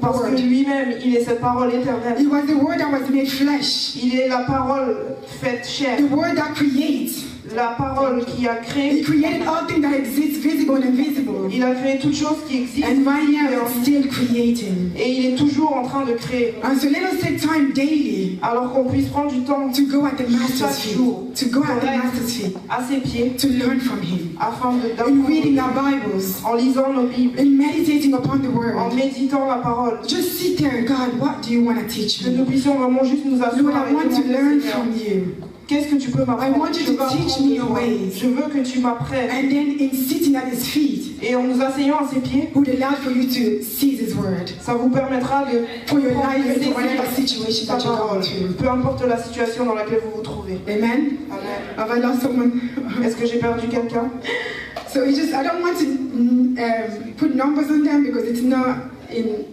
Parce que word. lui-même, il est cette parole éternelle. He was the word that was made flesh. Il est la parole faite chair. The word that creates. La parole qui a He créé. created all things that exist, visible and invisible. Il a créé toutes choses qui existent. And right now it's still creating. Et il est toujours en train de créer. And so let us take time daily Alors qu'on puisse prendre du temps to go at the Master's chaque feet. jour To go at the pour être Master's feet. à ses pieds To learn from Him. afin In d'apprendre, reading our Bibles. en lisant nos Bibles, In meditating upon the en word. méditant la parole. Just sit there, God, what do you want to teach Que nous me? puissions vraiment juste nous Lord, asseoir I et want to demander, learn Seigneur, from you. qu'est-ce que tu peux I m'apprendre? want you Je to veux teach apprendre me de your toi. ways. Je veux que tu m'apprennes. And then in sitting at His feet, Et en nous asseyant à ses pieds, would allow for you to seize His word. ça vous permettra de For your comprendre life et and saisir for whatever situation sa that you're parole, going through. peu importe la situation dans laquelle vous vous trouvez. Amen. Amen. Have I lost someone? Est-ce que j'ai perdu quelqu'un? So it's just, I don't want to put numbers on them because it's not in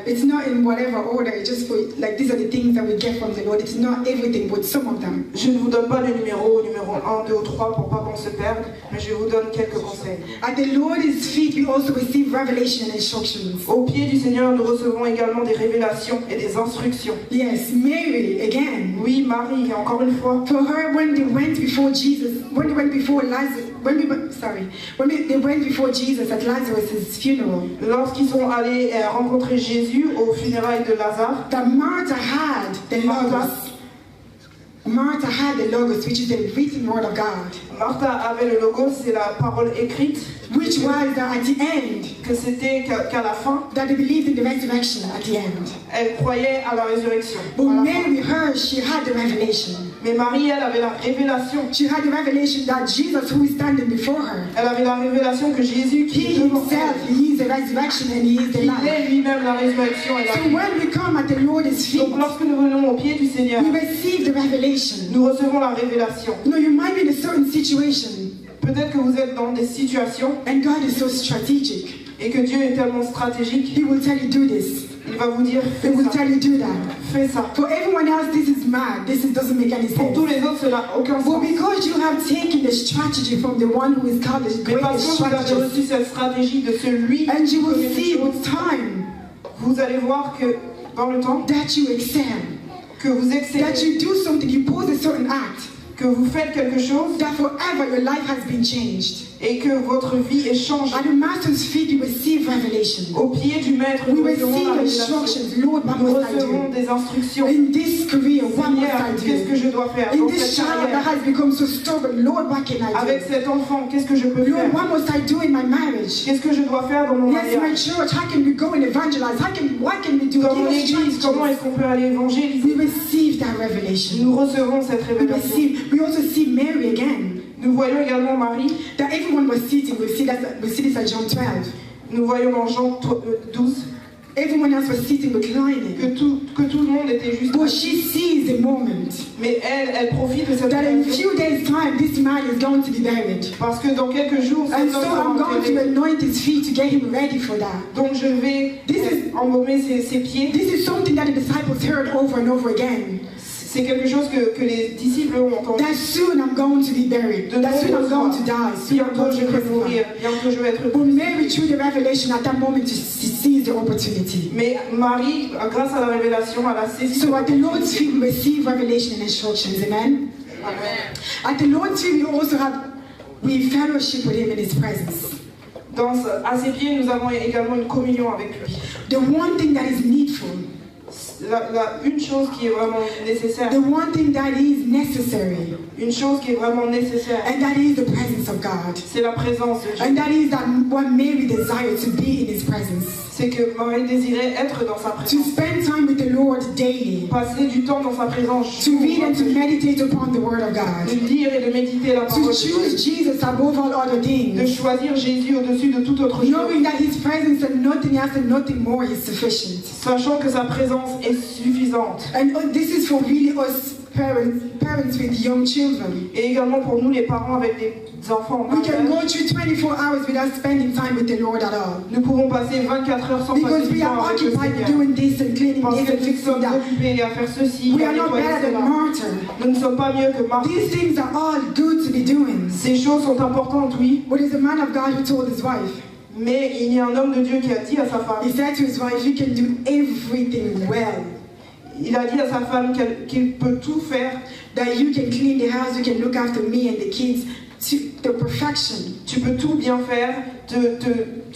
It's not in whatever order, it's just for, like, these are the things that we get from the Lord. It's not everything, but some of them. Je ne vous donne pas le numéro 1, 2 ou 3 pour pas qu'on se perde, mais je vous donne quelques conseils. At the Lord's feet, we also receive revelation and instructions. Au pied du Seigneur, nous recevons également des révélations et des instructions. Yes, Mary, again. Oui, Marie, encore une fois. For her, when they went before Jesus, when they went before Jesus at Lazarus' funeral, Lorsqu'ils sont allés rencontrer Jésus aux funérailles de Lazare, that Martha had the Logos. Martha had the Logos, which is the written word of God. Martha avait le logo, c'est la parole écrite, Which was that at the end, que c'était qu'à la fin, that they believed in the resurrection at the end. elle croyait à la résurrection. But À la fin. Mary, her, she had the revelation. Mais Marie, elle avait la révélation. She had the revelation that Jesus, who is standing before her, Elle avait la révélation que Jésus, qui He est devant himself, elle, He is the resurrection and He is the il life. est lui-même la résurrection et la So vie. when we come at the Lord's feet, Donc lorsque nous venons au pied du Seigneur, we receive the revelation. nous recevons la révélation. You know, you might be in a certain situation, Peut-être que vous êtes dans des situations and God is so strategic. et que Dieu est tellement stratégique, He will tell you do this. il va vous dire He fais will ça, tell you do that. fais ça. For everyone else, this is mad. Doesn't make any Pour tous sense. les autres, cela n'a aucun But sens. because you have taken the strategy from the one who is called the Mais parce greatest que vous avez strategist, reçu cette stratégie de celui and you qui will connaît toutes see choses, with time vous allez voir que dans le temps, that you excel, que vous that excellez, you do something, you pose a certain act, que vous faites quelque chose that forever your life has been changed. et que votre vie est changée. At the Master's feet, you receive revelation. Au pied du Maître, We nous recevons la receive révélation. instructions. Lord, what Nous must I recevons do? des instructions. In this career, what must Seigneur, I qu'est-ce que do? je dois faire In dans this cette child that carrière? has become so stubborn, Lord, what can I Avec do? cet enfant, qu'est-ce que je peux Lord, faire? what must I do in my marriage? Qu'est-ce que je dois faire dans mon Yes, my mariage? church, how can we go and evangelize? What can we do? Dans Give mon us église, comment strategies. est-ce qu'on peut aller évangéliser? We receive that revelation. Nous recevons cette révélation. We also see Mary again. Nous voyons également Marie. That everyone was sitting. We see this at John 12. Nous voyons dans Jean 12 Everyone else was sitting reclining. que tout le monde était juste But assis. she sees the moment Mais elle profite de cette that in a occasion few days' time this man is going to be buried. parce que dans quelques jours, And cet so homme sera I'm going to enterré. anoint his feet to get him ready for that. Donc je vais embaumer ses pieds. This is something that the disciples heard over and over again. C'est quelque chose que les disciples ont entendu. That soon I'm going to be buried. De That soon I'm going nombreuses to die. fois. Soon I'm Bientôt going je to vais mourir. crucify. Bientôt je vais être But Mary, crucifié. through the revelation, at that moment, she sees the opportunity. Mais Marie, grâce à la révélation, elle a saisi. So at the Lord's feet, we receive revelation and instructions. Amen. Amen. At the Lord's feet, we fellowship with Him in His presence. À ses pieds, nous avons également une communion avec lui. The one thing that is needful, Une chose qui est vraiment nécessaire, the one thing that is necessary, une chose qui est vraiment nécessaire, and that is the presence of God. c'est la présence de Dieu. And that is what Mary desired, to be in His presence. C'est que Marie désirait être dans sa To présence, spend time with the Lord daily. passer du temps dans sa présence, To read and to meditate upon the Word of God. de lire et de méditer la To parole de Dieu, choose Jesus above all other de things. choisir Jésus au-dessus de toute autre chose, Knowing that His presence and nothing else and nothing more is sufficient. sachant que sa présence est suffisante. And this is for really us parents with young children. Et également pour nous les parents avec des enfants en We bas can go âge, through 24 hours without spending time with the Lord at all. nous pouvons passer 24 heures sans Because passer du we are temps avec le occupied Seigneur. doing this and cleaning Parce this que and nous fixing sommes that. occupés à faire ceci, We à are not nettoyer better than cela. Martha. Nous ne sommes pas mieux que Marthe. These things are all good to be doing. Ces choses sont importantes, oui, But there's a man of God who told his wife, mais il y a un homme de Dieu qui a dit à sa femme, he said to his wife, you can do everything well. il a dit à sa femme qu'il peut tout faire, That you can clean the house, you can look after me and the kids to the perfection. tu peux tout bien faire,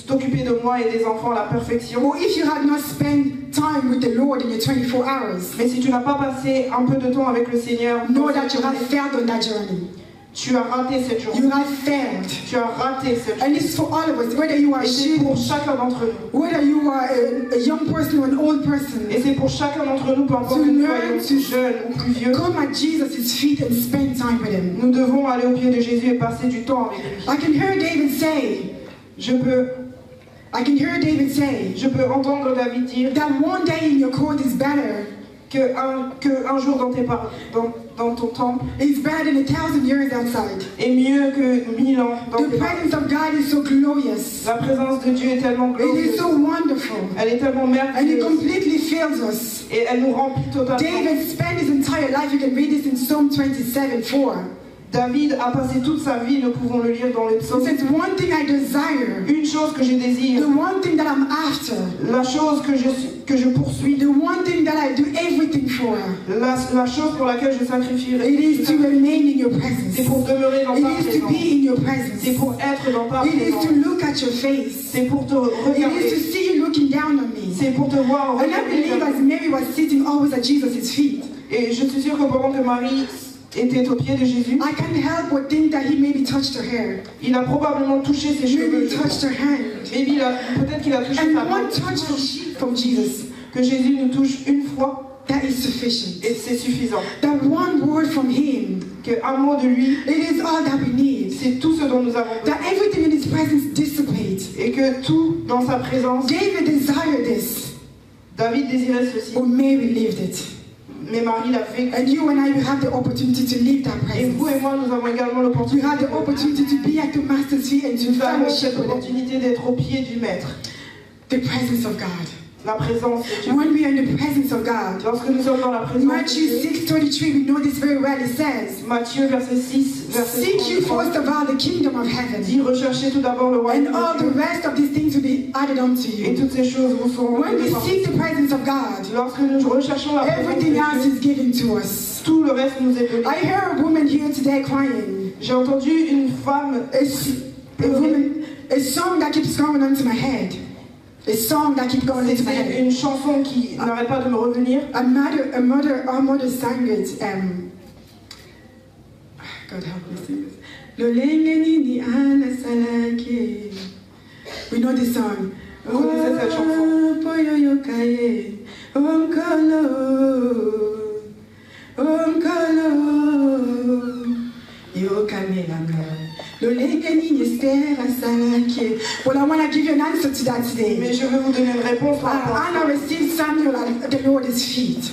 t'occuper de moi et des enfants à la perfection. Or if you had not spent time with the Lord in your 24 hours, Mais si tu n'as pas passé un peu de temps avec le Seigneur, know that you have failed on that journey. tu as raté cette journée. You have failed. Tu as raté cette And journée. this is for all of us, whether you are Et c'est a pour chacun d'entre nous. whether you are a young person or an old person, Et c'est pour chacun d'entre nous, peu importe que nous soyons jeunes ou plus vieux, come at Jesus' feet and spend time with Him. nous devons aller au pied de Jésus et passer du temps avec lui. I can hear David say, Je peux entendre David dire that one day in your court is better qu'un jour dans ton temple is better than 1,000 years outside. est mieux que 1000 ans dans The tes parents. presence of God is so glorious. La présence de Dieu est tellement It is glorieuse. so wonderful. Elle est tellement And it merveilleuse. completely fills us. Et elle nous remplit totalement. David spent his entire life, you can read this in Psalm 27:4. David a passé toute sa vie, nous pouvons le lire dans les It psaumes. says, one thing I desire, Une chose que je désire, the one thing that I'm after, la chose que je poursuis, the one thing that I do everything for, la chose pour laquelle je sacrifierai, it is to remain in your c'est presence. pour demeurer dans ta It is to présence. be in your C'est presence. pour être dans ta It is présence. to look at your face. C'est pour te It is to regarder. see you looking down on me. C'est pour te voir And I regarder. believe as Mary was sitting always at Jesus' feet, Et je suis sûre que pendant que Marie était au pied de Jésus, I can't help but think that he maybe touched her hair. il a probablement touché ses Maybe cheveux. he touched her hand. Maybe peut-être qu'il a touché And sa one main. touch from Jesus, Que Jésus nous touche une fois that is sufficient. et c'est suffisant. That one word from him, Qu'un mot de lui, it is all that we need. c'est tout ce dont nous avons besoin. That everything in his presence dissipates. Et que tout dans sa présence, David desired this, David désirait ceci. but Mary lived it. Mais Marie l'a vécu. And you and I, we have the opportunity to live that Et vous presence. et moi, nous avons également We l'opportunité. have the opportunity to be at the master's feet and to Nous avons fellowship cette with him. opportunité d'être au pied du Maître. The presence of God. La présence de Dieu. When we are in the presence of God, Lorsque nous sommes dans la présence de Matthew Dieu, 6:33, we know this very well. It says, Matthieu verset 6, verset seek you 33, first of all the kingdom of heaven, dit recherchez tout d'abord le royaume and all de the Dieu rest of these things will be added unto et you. toutes ces choses vous seront When we données par seek the presence of God, Lorsque nous recherchons la présence de everything else Dieu, is given to us. tout le reste nous est donné. I hear a woman here today crying. J'ai entendu une femme A song that keeps going onto my head. A song that keeps going into my c'est head. une chanson qui n'arrête pas de me revenir. Our mother sang it. God help me sing this. Lolengeni ni ana salake. We know this song. Vous connaissez cette chanson. Poyo yokaye. Omkalo. Omkalo. Yokamelanga. Lolengeni ni stera salake. Well, I want to give you an answer to that today. Mais je vais vous donner une réponse par rapport à ça. Anna received Samuel at the Lord's feet.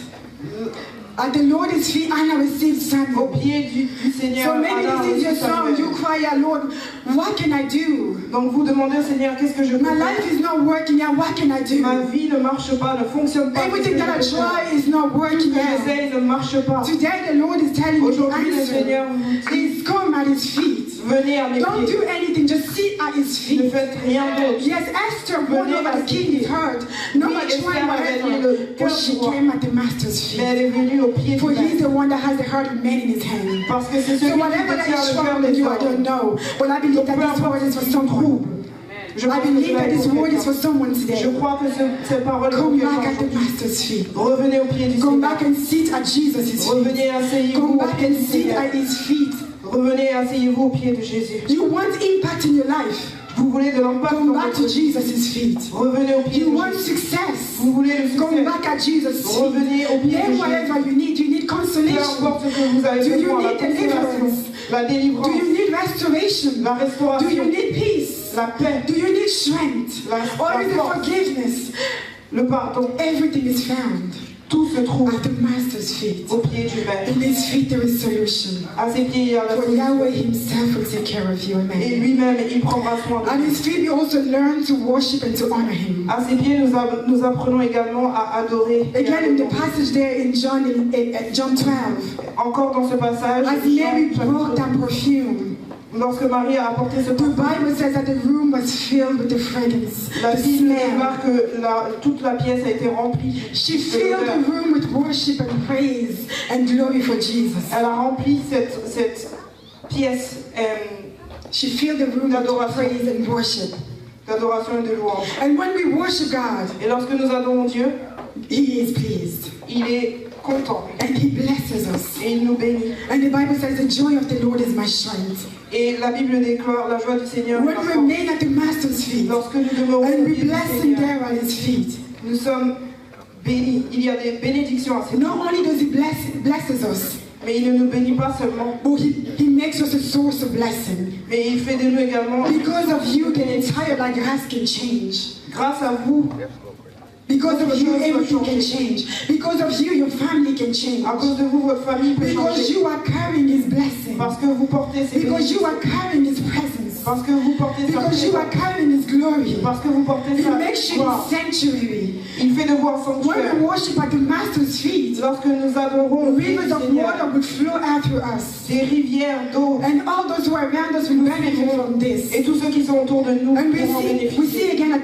At the Lord's feet, Anna received Au Samuel. pied du Seigneur. So maybe Anna this is your reçut song. Samuel. You cry out, Lord, what can I do? Donc vous demandez au Seigneur qu'est-ce que je peux My faire. life is not working out. What can I Ma do? vie ne marche pas, ne fonctionne pas. Everything that I Qu'est-ce que je peux faire? try is not Tout working ce que out. j'essaye ne marche pas. Today the Lord is telling me the Aujourd'hui, le Seigneur answer vous dit, is come at His feet. venez à mes Don't pieds. do anything. Just sit at His Ne feet. faites rien d'autre. Yes, Esther won over the king is hurt. No Oui, much Esther one a gagné whatever. le But cœur she du roi. came at the master's Mais elle feet. est venue au pied For du He's Maître. the one that has the heart of men in His hand. Parce que c'est celui So qui whatever that détient is le cœur troubling des you, I hommes. don't know. But I believe that this word is for someone. Je I pense que believe cela that est this pour word is quelqu'un. for someone today. Je crois que cette parole est pour Come quelqu'un back at the aujourd'hui. master's feet. Revenez au pied du Come Seigneur. back and sit at Jesus' feet. Revenez, asseyez-vous Come au back pied and du sit Seigneur. at His feet. Revenez, asseyez-vous au pied de Jésus. You want impact in your life. Vous voulez de l'impact Come dans back to votre vie. Jesus' feet. Revenez au pied You de want Jésus. success. Vous voulez le Come succès. back at Jesus' feet. Revenez au pied de Then Jésus. whatever you need Peu consolation. importe ce que vous avez Do you besoin, la need consolation, deliverance? la délivrance, Do you need restoration? la Do you restauration, need peace? la paix, Do you need strength? La Or is it force. forgiveness? le pardon. Everything is found Tout se trouve at the Master's feet. au pied du Maître. In His feet there is solution. À ses pieds, il y a la For solution. Yahweh Himself will take care of you. Et Amen. lui-même, il prendra soin de At nous. His feet we also learn to worship and to honor Him. À ses pieds, nous apprenons également à adorer. et à Again, in the honorer. passage there in John 12, Encore dans ce passage, as Mary Jean, brought chapitre- that perfume, lorsque Marie a apporté ce the parfum, Bible says that the room was filled with the fragrance, la the Bible smell. déclare que toute la pièce a été remplie. She de filled l'odeur. the room with worship and praise and glory for Jesus. Elle a rempli cette pièce She filled the room with D'adoration. praise and worship. d'adoration et de louange. And when we worship God, Et lorsque nous adorons Dieu, He is pleased il est content and He blesses us. et il nous bénit. And the Bible says, the joy of the Lord is my strength. Et la Bible déclare la joie du Seigneur. est When ma we force. remain at the Master's feet Lorsque nous demeurons and au we pied du bless Him Seigneur, there at His feet, nous sommes bénis. Il y a des bénédictions à ses pieds. not only does He blesses us, Mais il ne nous bénit pas seulement, but He makes us a source of blessing. mais il fait de nous également, Because of you, the entire like grass can change. grâce à vous, Because of you, everything can change. Because of you, your can change. À cause de vous, votre famille peut Because changer. you are carrying His blessing. Parce que vous portez ses Because you bénédictions. are carrying His presence. Parce que vous portez sa Because you are présence. carrying His glory. Parce que vous portez He sa makes you gloire. His sanctuary. Il fait de vous un When sanctuaire. we worship at the Master's feet, Lorsque nous adorons le rivers of Seigneur, water would flow out through us. des rivières d'eau, And all those who are around us will benefit from this. et tous ceux qui sont autour de nous And pourront en we see bénéficier. again at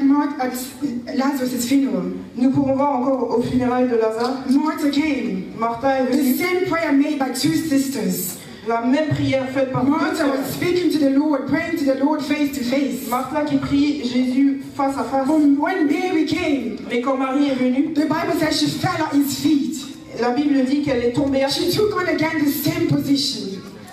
Lazarus' funeral. Nous pouvons voir encore au funérailles de Lazare, Martha came. Martha est The venue, same prayer made by two sisters. la même prière faite par deux Martha sœurs. was speaking to the Lord, praying to the Lord face to face. Martha qui prie Jésus face à face. When Mary came, Mais quand Marie est venue, the Bible says she fell at his feet. la Bible dit qu'elle est tombée à She took on again the same position.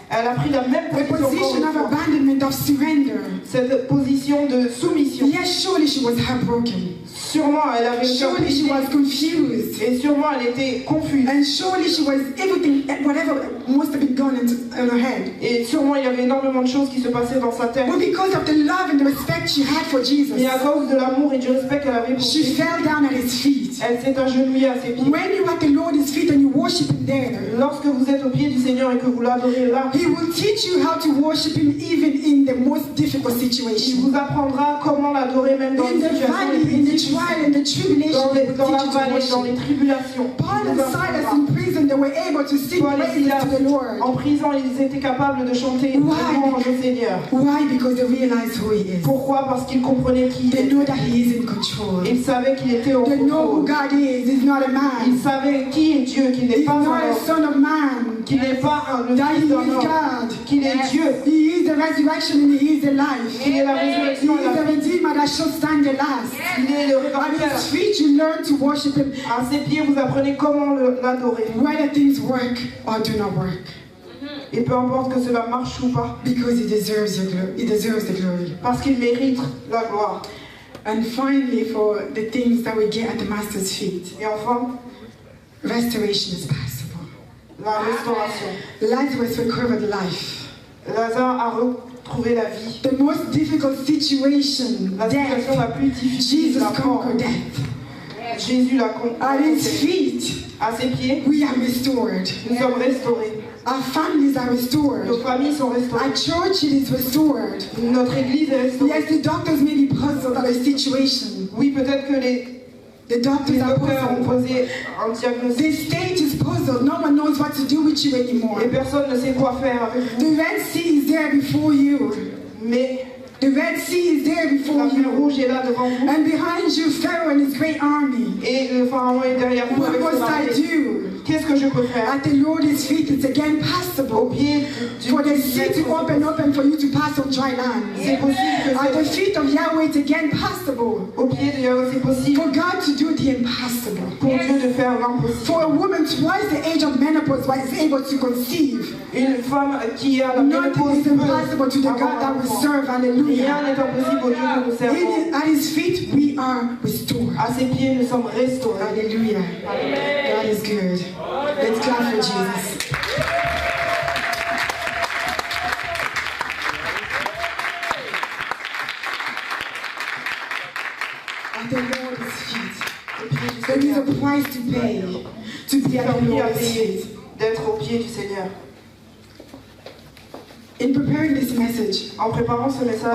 Elle a pris la même The position position encore of une fois. abandonment, of surrender. Cette position de soumission. Yes, surely she was heartbroken. Sûrement elle avait le cœur Surely she brisé. was confused. Et sûrement elle était confuse. And surely she was everything, whatever must have been going in her head. Et sûrement il y avait énormément de choses qui se passaient dans sa tête. But because of the love and the respect she had for Jesus, Mais à cause de l'amour et du respect qu'elle avait pour she Jésus, fell down at his feet. elle s'est agenouillée à ses pieds. When you at the Lord's feet and you worship Him there, Lorsque vous êtes au pied du Seigneur et que vous l'adorez là, He will teach you how to worship Him even in the most difficult il situation. vous apprendra comment l'adorer même dans In les the situations valley, les in plus the difficiles. trial, in the tribulation, Dans He will la teach you to vallée, dans les worship. tribulations. Paul Il and vous Silas apprendra. in prison, they were able to sing Paul et praises Silas, to the Lord. en prison, ils étaient capables de chanter des louanges au Seigneur. Why? Because they realized who He is. Pourquoi? Parce qu'ils comprenaient qui il They était. know that He is in control. Ils savaient qu'il était au They know who contrôle. God is. He's not a Ils man. savaient qui est Dieu, qu'il n'est He's pas un not a homme, son of man. qu'il n'est pas le That He fils d'un is homme, God. qu'il est Dieu, He is the resurrection and He is the life. qu'il est la He résurrection et is la the vie. Redeemer that shall stand the last. Il est le At rédempteur. His feet you learn to worship Him, À ses pieds, vous apprenez comment l'adorer. whether things work or do not work. Et peu importe que cela marche ou pas, Because He deserves your glory. He deserves the glory. parce qu'il mérite la gloire. And finally, for the things that we get at the Master's feet, Et enfin, restoration is possible. la restauration. Lazarus recovered life. Lazare a retrouvé la vie. The most difficult situation, La situation death, la plus difficile, Jesus la mort. conquered death. Jésus l'a At His conquéré. feet, À ses pieds, we are restored. nous sommes restaurés. Our families are restored. Nos familles sont Our restaurées. church it is restored. Notre église est restaurée. Yes, the doctors may be puzzled at the situation. Oui, peut-être que les The doctors are docteurs ont puzzled. posé un diagnostic The state is puzzled. No one knows what to do with you anymore. et personne ne sait quoi faire avec vous. The Red Sea is there before you. Mais The Red Sea is there before la mer you. rouge est là devant vous And behind you, Pharaoh and his great army. et le pharaon est derrière vous What avec son must I armée. do? Qu'est-ce que je peux faire? At the Lord's feet, it's again Au possible pied for the sea to open up and for you to pass on dry land. c'est possible que At the c'est feet of Yahweh, it's again possible au pied de Yahweh, c'est possible for God to do the impossible. pour Dieu de faire l'impossible. For a woman twice the age of menopause was able to conceive. Une femme qui a la Nothing ménopause is peut impossible to the God avoir that un we enfant. serve. Rien Hallelujah. n'est impossible au Dieu que nous servons. At His feet, we are restored. À ses pieds, nous sommes restaurés. Hallelujah. God is good. Let's clap for Jesus. At the Lord's feet, there is a price to pay to be at the Prix à Lord's payer feet. d'être au pied du Seigneur. In preparing this message, En préparant ce message,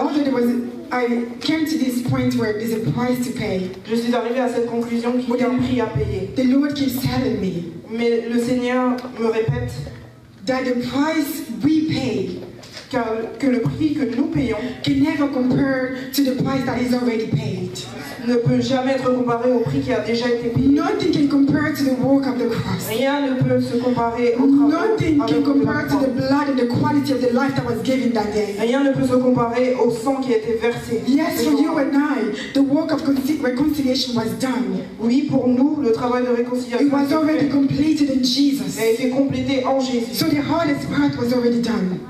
I came to this point where there's a price to pay. je suis arrivée à cette conclusion qu'il y a un prix à payer. The Lord keeps telling me Mais le Seigneur me répète that the price we pay que le prix que nous payons can never compare to the price that is already paid. ne peut jamais être comparé au prix qui a déjà été payé. Nothing can compare to the work of the cross. Rien ne peut se comparer au travail Nothing can avec la compare to croix. the blood and the quality of the life that was given that day. Rien ne peut se comparer au sang qui a été versé. Yes, for you and I, the work of reconciliation was done. Oui, pour nous, le travail de It réconciliation was already completed in Jesus. a été complété en Jésus. So the hardest part was already done.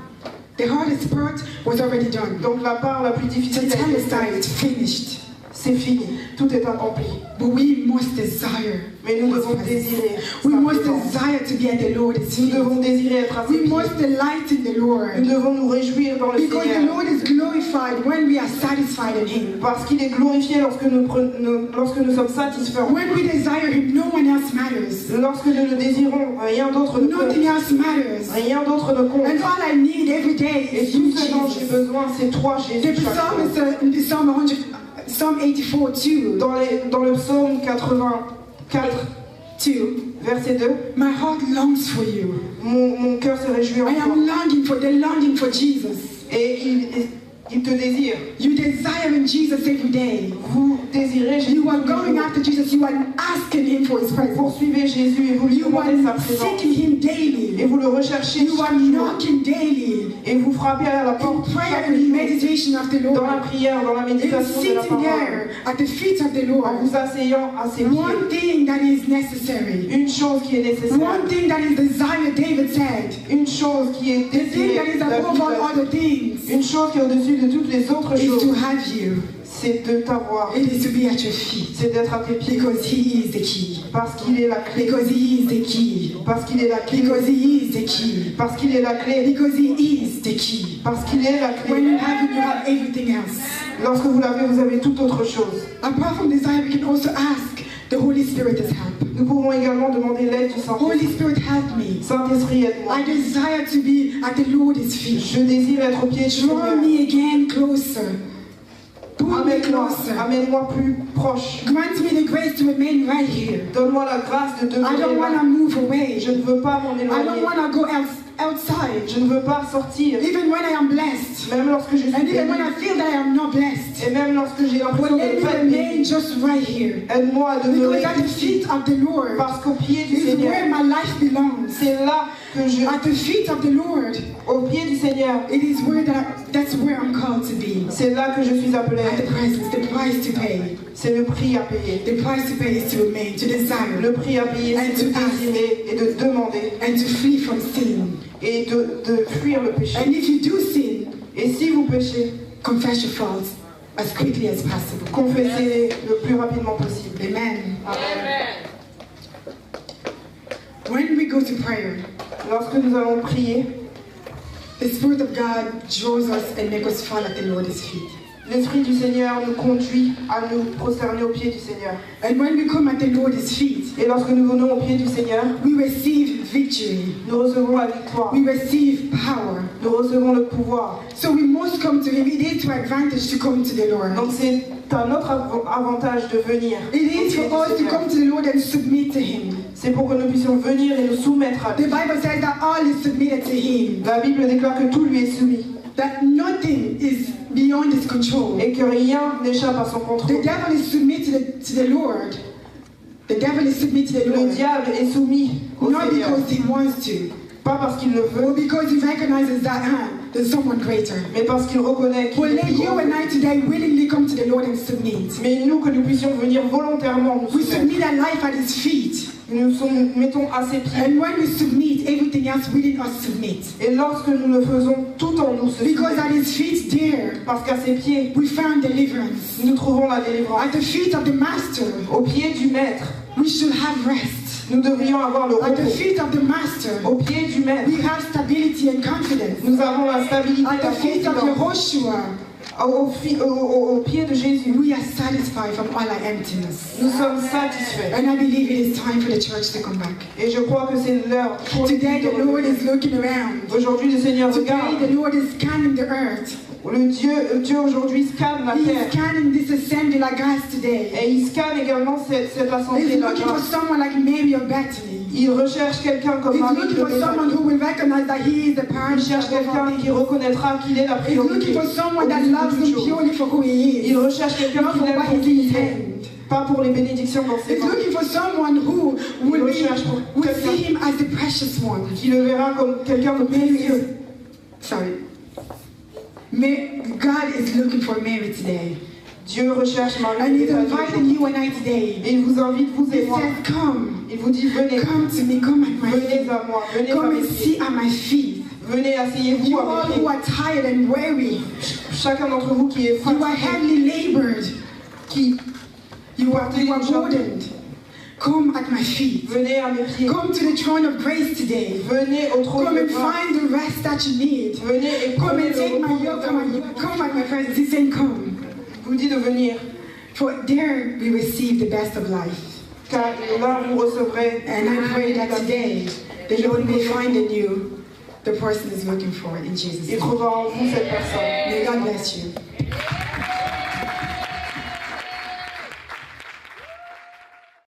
The hardest part was already done. Donc la part la plus To difficile a tell été us that faite. it's finished. c'est fini, tout est accompli. But we must desire. Mais nous devons désirer. We must simplement. desire to be at the Lord's Nous feet. devons désirer être à ses We pieds. must delight in the Lord. Nous devons nous réjouir dans le Because the Seigneur. Lord is glorified when we are satisfied in Him. Parce qu'il est glorifié lorsque nous sommes satisfaits. When we desire Him, no one else matters. Lorsque nous le désirons, rien d'autre ne compte. Nothing else matters. Rien d'autre ne compte. And all I need every day Et is tout you, ce dont j'ai Jesus. besoin, c'est toi, The Jésus. chaque jour. psalmist in the Psalm 84:2. Dans le psaume 84, 2. verset 2, My heart longs for you. mon cœur se réjouit en I toi. am longing for Jesus. Et il te désire. You desire in Jesus every day. Vous désirez Jésus. You are tous les going jours. after Jesus. You are asking Him for His presence. Poursuivez Jésus et vous lui You are demandez sa présence. seeking Him Et daily. vous le recherchez You are chaque jour. knocking daily. Et vous frappez à la In porte prayer chaque and in jour. meditation of the Dans la Lord. prière, dans la In méditation de la sitting parole. there at the feet of the En Lord. vous asseyant à ses pieds. One thing that is necessary. Une chose qui est nécessaire. One thing that is desired, David said. Une chose qui est The thing désirée. that is David above all a dit. other things Une chose qui est au-dessus de toutes les autres is to choses. have you. C'est de t'avoir. It is to be at your feet. C'est d'être à tes pieds. Because He is the key. Parce qu'il est la clé. Because He is the key. Parce qu'il est la clé. Because He is the key. Parce qu'il est la clé. Because He is the key. Parce qu'il est la When clé. you have it, you have everything else. Lorsque vous l'avez, vous avez toute autre chose. Apart from desire, we can also ask the Holy Spirit to help. Nous pouvons également demander l'aide du Holy Saint-Esprit. Spirit, help me. Saint-Esprit, aide-moi. I desire to be at the Lord's feet. Je désire être au pied du Draw Seigneur. me again closer. Pull me Amène-moi, closer. amène-moi plus proche. Grant me the grace to remain right here. Donne-moi la grâce de I don't demeurer want to là. move away. Je ne veux pas m'en I don't éloigner. want to go outside. Je ne veux pas sortir. Even when I am blessed. Même lorsque je suis And even when béni. I feel that I am not blessed. Et même lorsque j'ai But l'impression de let ne me pas être béni. remain just right here. Aide-moi à demeurer Because at the feet of the Lord parce qu'au pied du is Seigneur, where my life belongs. c'est là que je, At the feet of the Lord, au pied du Seigneur, it is where that's where I'm called to be. c'est là que je suis appelé. At the presence, the price to pay. C'est le prix à payer. The price to pay is to remain, to desire, Le prix à payer, c'est de désirer et de demander and to flee from sin. et de fuir le péché. And if you do sin, Et si vous péchez, confess your faults as quickly as possible. confessez le plus rapidement possible. Amen. Amen. When we go to prayer, Lorsque nous allons prier, the Spirit of God draws us and makes us fall at the Lord's feet. l'Esprit du Seigneur nous conduit à nous prosterner au pied du Seigneur. And when we come at the Lord's feet, Et lorsque nous venons au pied du Seigneur, we receive victory. nous recevons la victoire. We receive power. Nous recevons le pouvoir. So we must come to Him. It is to advantage to come to the Lord. Donc c'est à notre avantage de venir. It au is pied for du us to Seigneur. come to the Lord and submit to Him. C'est pour que nous puissions venir et nous soumettre à The lui. Bible says that all is submitted to Him. La Bible déclare que tout lui est soumis That nothing is beyond His control. et que rien n'échappe à son The contrôle. devil is submitted to the Lord. The devil is submitted to the Le Lord. diable est soumis au Not Seigneur. because he wants to, Pas parce qu'il le veut, or because he recognizes that there's someone greater. mais parce qu'il reconnaît qu'il Well, est let plus you grand. and I today willingly come to the Lord and submit. Mais nous, que nous puissions venir volontairement nous We soumettre. submit our life at His feet. Nous nous mettons à ses pieds. And when we submit, everything else within us submit. Et lorsque nous le faisons, tout en nous se Because soumet. at His feet there, Parce qu'à ses pieds, we found deliverance. nous trouvons la délivrance. At the feet of the Master, Au pied du Maître, we should have rest. nous devrions avoir le At the repos. feet of the Master, Au pied du Maître, we have stability and confidence. nous avons la stabilité, At la the feet of confidence. Yehoshua, Au pied de Jésus, we are satisfied from all our emptiness. nous sommes satisfaits. And I believe it is time for the church to come back. Et je crois que c'est l'heure pour Today l'Église the de Lord revenir. is looking around. Aujourd'hui, le Seigneur Today regarde. the Lord is scanning the earth. Dieu aujourd'hui scanne la He is terre. scanning this assembly like us today. Et il scanne également cette He's assemblée-là. looking for someone like Mary of Bethany. Il recherche quelqu'un comme He's Marie looking de for someone Béthanie. who will recognize that He is the Il parent cherche quelqu'un qui reconnaîtra qu'il est la He's looking priorité. for someone that au-dessus de loves toute Him chose. purely for who He Il is. recherche quelqu'un Not qui for l'aime what pour is qui in il His est, hand. pas pour les bénédictions dans ses He's mains. looking for someone who will see Him as the precious one. Qui le verra comme quelqu'un de précieux. Sorry. God is looking for Mary today. Dieu recherche Marie And de He's Béthanie inviting aujourd'hui. you and I today. Et il vous invite, vous He et moi. says, come. Il vous dit, venez, Come to me. Come at my venez feet. à moi, venez à Come mes and pieds. sit at my feet. Venez, asseyez-vous You à all mes who pieds. are tired and weary. Chacun d'entre vous qui est You are fatigué, heavily labored. qui You are burdened. Come at my feet. venez à mes pieds. Come to the throne of grace today. Venez au trône Come de and grâce. find the rest that you need. Venez et Come prenez and take my le yoke. repos. Come at my presence. He's saying, come. Je vous dis de venir, For there we receive the best of life. car là vous recevrez. And I pray that today the Lord may find in you the person is looking for in Jesus' Il name. trouvera en vous cette personne. May God bless you.